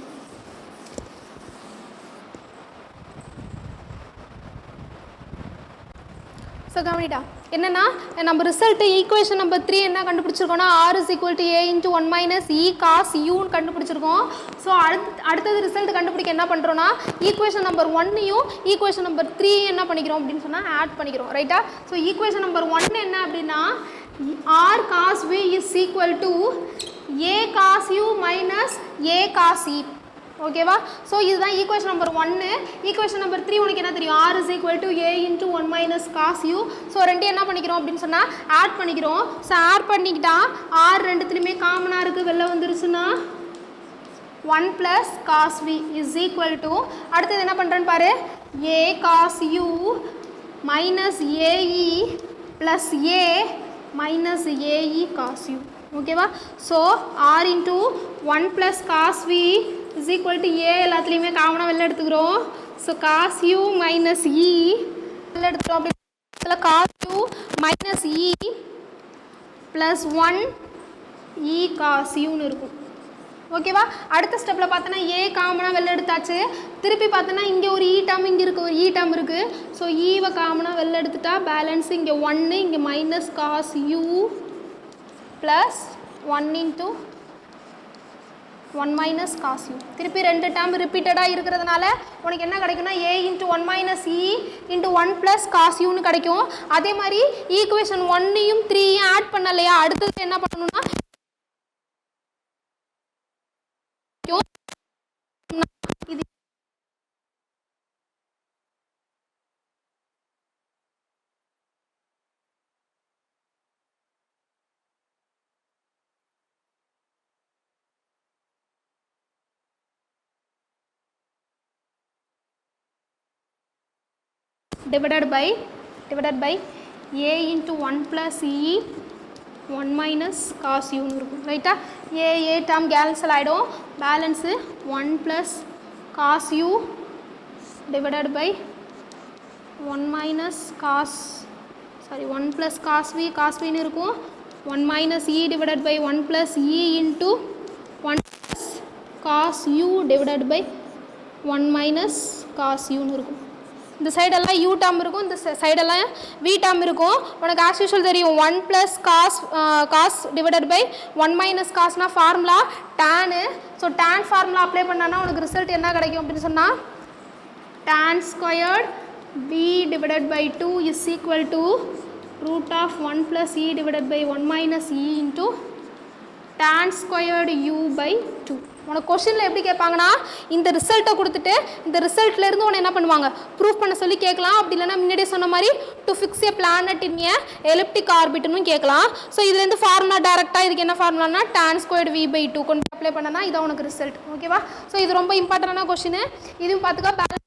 ஸோ கவனிட்டா என்னென்னா நம்ம ரிசல்ட்டு ஈக்குவேஷன் நம்பர் 3 என்ன கண்டுபிடிச்சிருக்கோம்னா r is equal to a into 1 minus e cos யூன்னு கண்டுபிடிச்சிருக்கோம். ஸோ அடுத்தது ரிசல்ட் கண்டுபிடிக்க என்ன பண்ணுறோன்னா ஈக்குவேஷன் நம்பர் 1ஐயும் ஈக்குவேஷன் நம்பர் 3 என்ன பண்ணிக்கிறோம் அப்படின்னு சொன்னால் ஆட் பண்ணிக்கிறோம். ரைட்டா? ஸோ ஈக்குவேஷன் நம்பர் 1 என்ன அப்படின்னா r cos we is equal equal to a cos u minus a cos e. ஓகேவா? ஸோ இதுதான் ஈக்குவேஷன் நம்பர் 1. ஈக்குவேஷன் நம்பர் 3 உனக்கு என்ன தெரியும்? R is equal to a into 1 minus cos u. So ரெண்டு என்ன பண்ணிக்கிறோம் அப்படின்னு சொன்னால் ஆட் பண்ணிக்கிறோம். ஸோ ஆட் பண்ணிக்கிட்டா ஆர் ரெண்டுத்துலையுமே காமனாக இருக்குது, வெளில வந்துருச்சுன்னா 1 plus cos we is equal to அடுத்தது என்ன பண்ணுறேன்னு பாரு, a cos u minus a e plus a minus a e cos u. ஓகேவா? So r into 1 plus cos we is equal to a எல்லாத்துலேயுமே காமனாக வெளில எடுத்துக்கிறோம். So cos u minus e வெளில எடுத்துக்கிறோம். அப்படி cos u minus e plus 1 e cos யூன்னு இருக்கும். ஓகேவா? அடுத்த ஸ்டெப்பில் பார்த்தோன்னா ஏ காமனாக வெளில எடுத்தாச்சு. திருப்பி பார்த்தோன்னா இங்கே ஒரு இ டேம், இங்கே இருக்குது ஒரு இ டேம் இருக்குது. ஸோ ஈவை காமனாக வெளில எடுத்துட்டா பேலன்ஸ் இங்கே 1, இங்கே minus cos u plus 1 into 1 minus cos u. திருப்பி ரெண்டு டேம் ரிப்பீட்டடாக இருக்கிறதுனால உனக்கு என்ன கிடைக்கும்னா a into 1 minus e into 1 plus cos யூன்னு கிடைக்கும். அதே மாதிரி ஈக்குவேஷன் 1ஐயும் 3ஐயும் ஆட் பண்ணலையா, அடுத்தது என்ன பண்ணணும்னா இது divided by a into 1 plus e 1 minus cos u இருக்கும். ரைட்டா? a டேர்ம் கேன்சல் ஆகிடும். Balance 1 plus cos u divided by 1 minus cos 1 plus cos v இருக்கும். 1 minus e divided by 1 plus e into 1 plus cos u divided by 1 minus cos u இருக்கும். இந்த சைடெல்லாம் you term இருக்கும், இந்த சைடெல்லாம் we term இருக்கும். உனக்கு ஆஸ் யூஷுவல் தெரியும் 1 plus cos divided by 1 minus காஸ்னா formula tan. So tan formula apply பண்ணான்னா உனக்கு ரிசல்ட் என்ன கிடைக்கும் அப்படின்னு சொன்னால் tan squared v divided by 2 is equal to root of 1 plus e divided by 1 minus e into tan squared u by 2. உனக்கு கொஸ்டினில் எப்படி கேட்பாங்கன்னா இந்த ரிசல்ட்டை கொடுத்துட்டு இந்த ரிசல்ட்லேருந்து உன்னை என்ன பண்ணுவாங்க ப்ரூஃப் பண்ண சொல்லி கேட்கலாம். அப்படி இல்லைன்னா முன்னாடியே சொன்ன மாதிரி to fix a planet in a elliptic ஆர்பிட்னு கேட்கலாம். ஸோ இதுலேருந்து ஃபார்முலா டேரெக்டாக இதுக்கு என்ன ஃபார்முலானா tan ஸ்கொயர்டு v பை 2 கொண்டு அப்ளை பண்ணனா இதான் உனக்கு ரிசல்ட். ஓகேவா? ஸோ இது ரொம்ப இம்பார்ட்டண்டான கொஸ்டின். இதுவும் பார்த்துக்கா.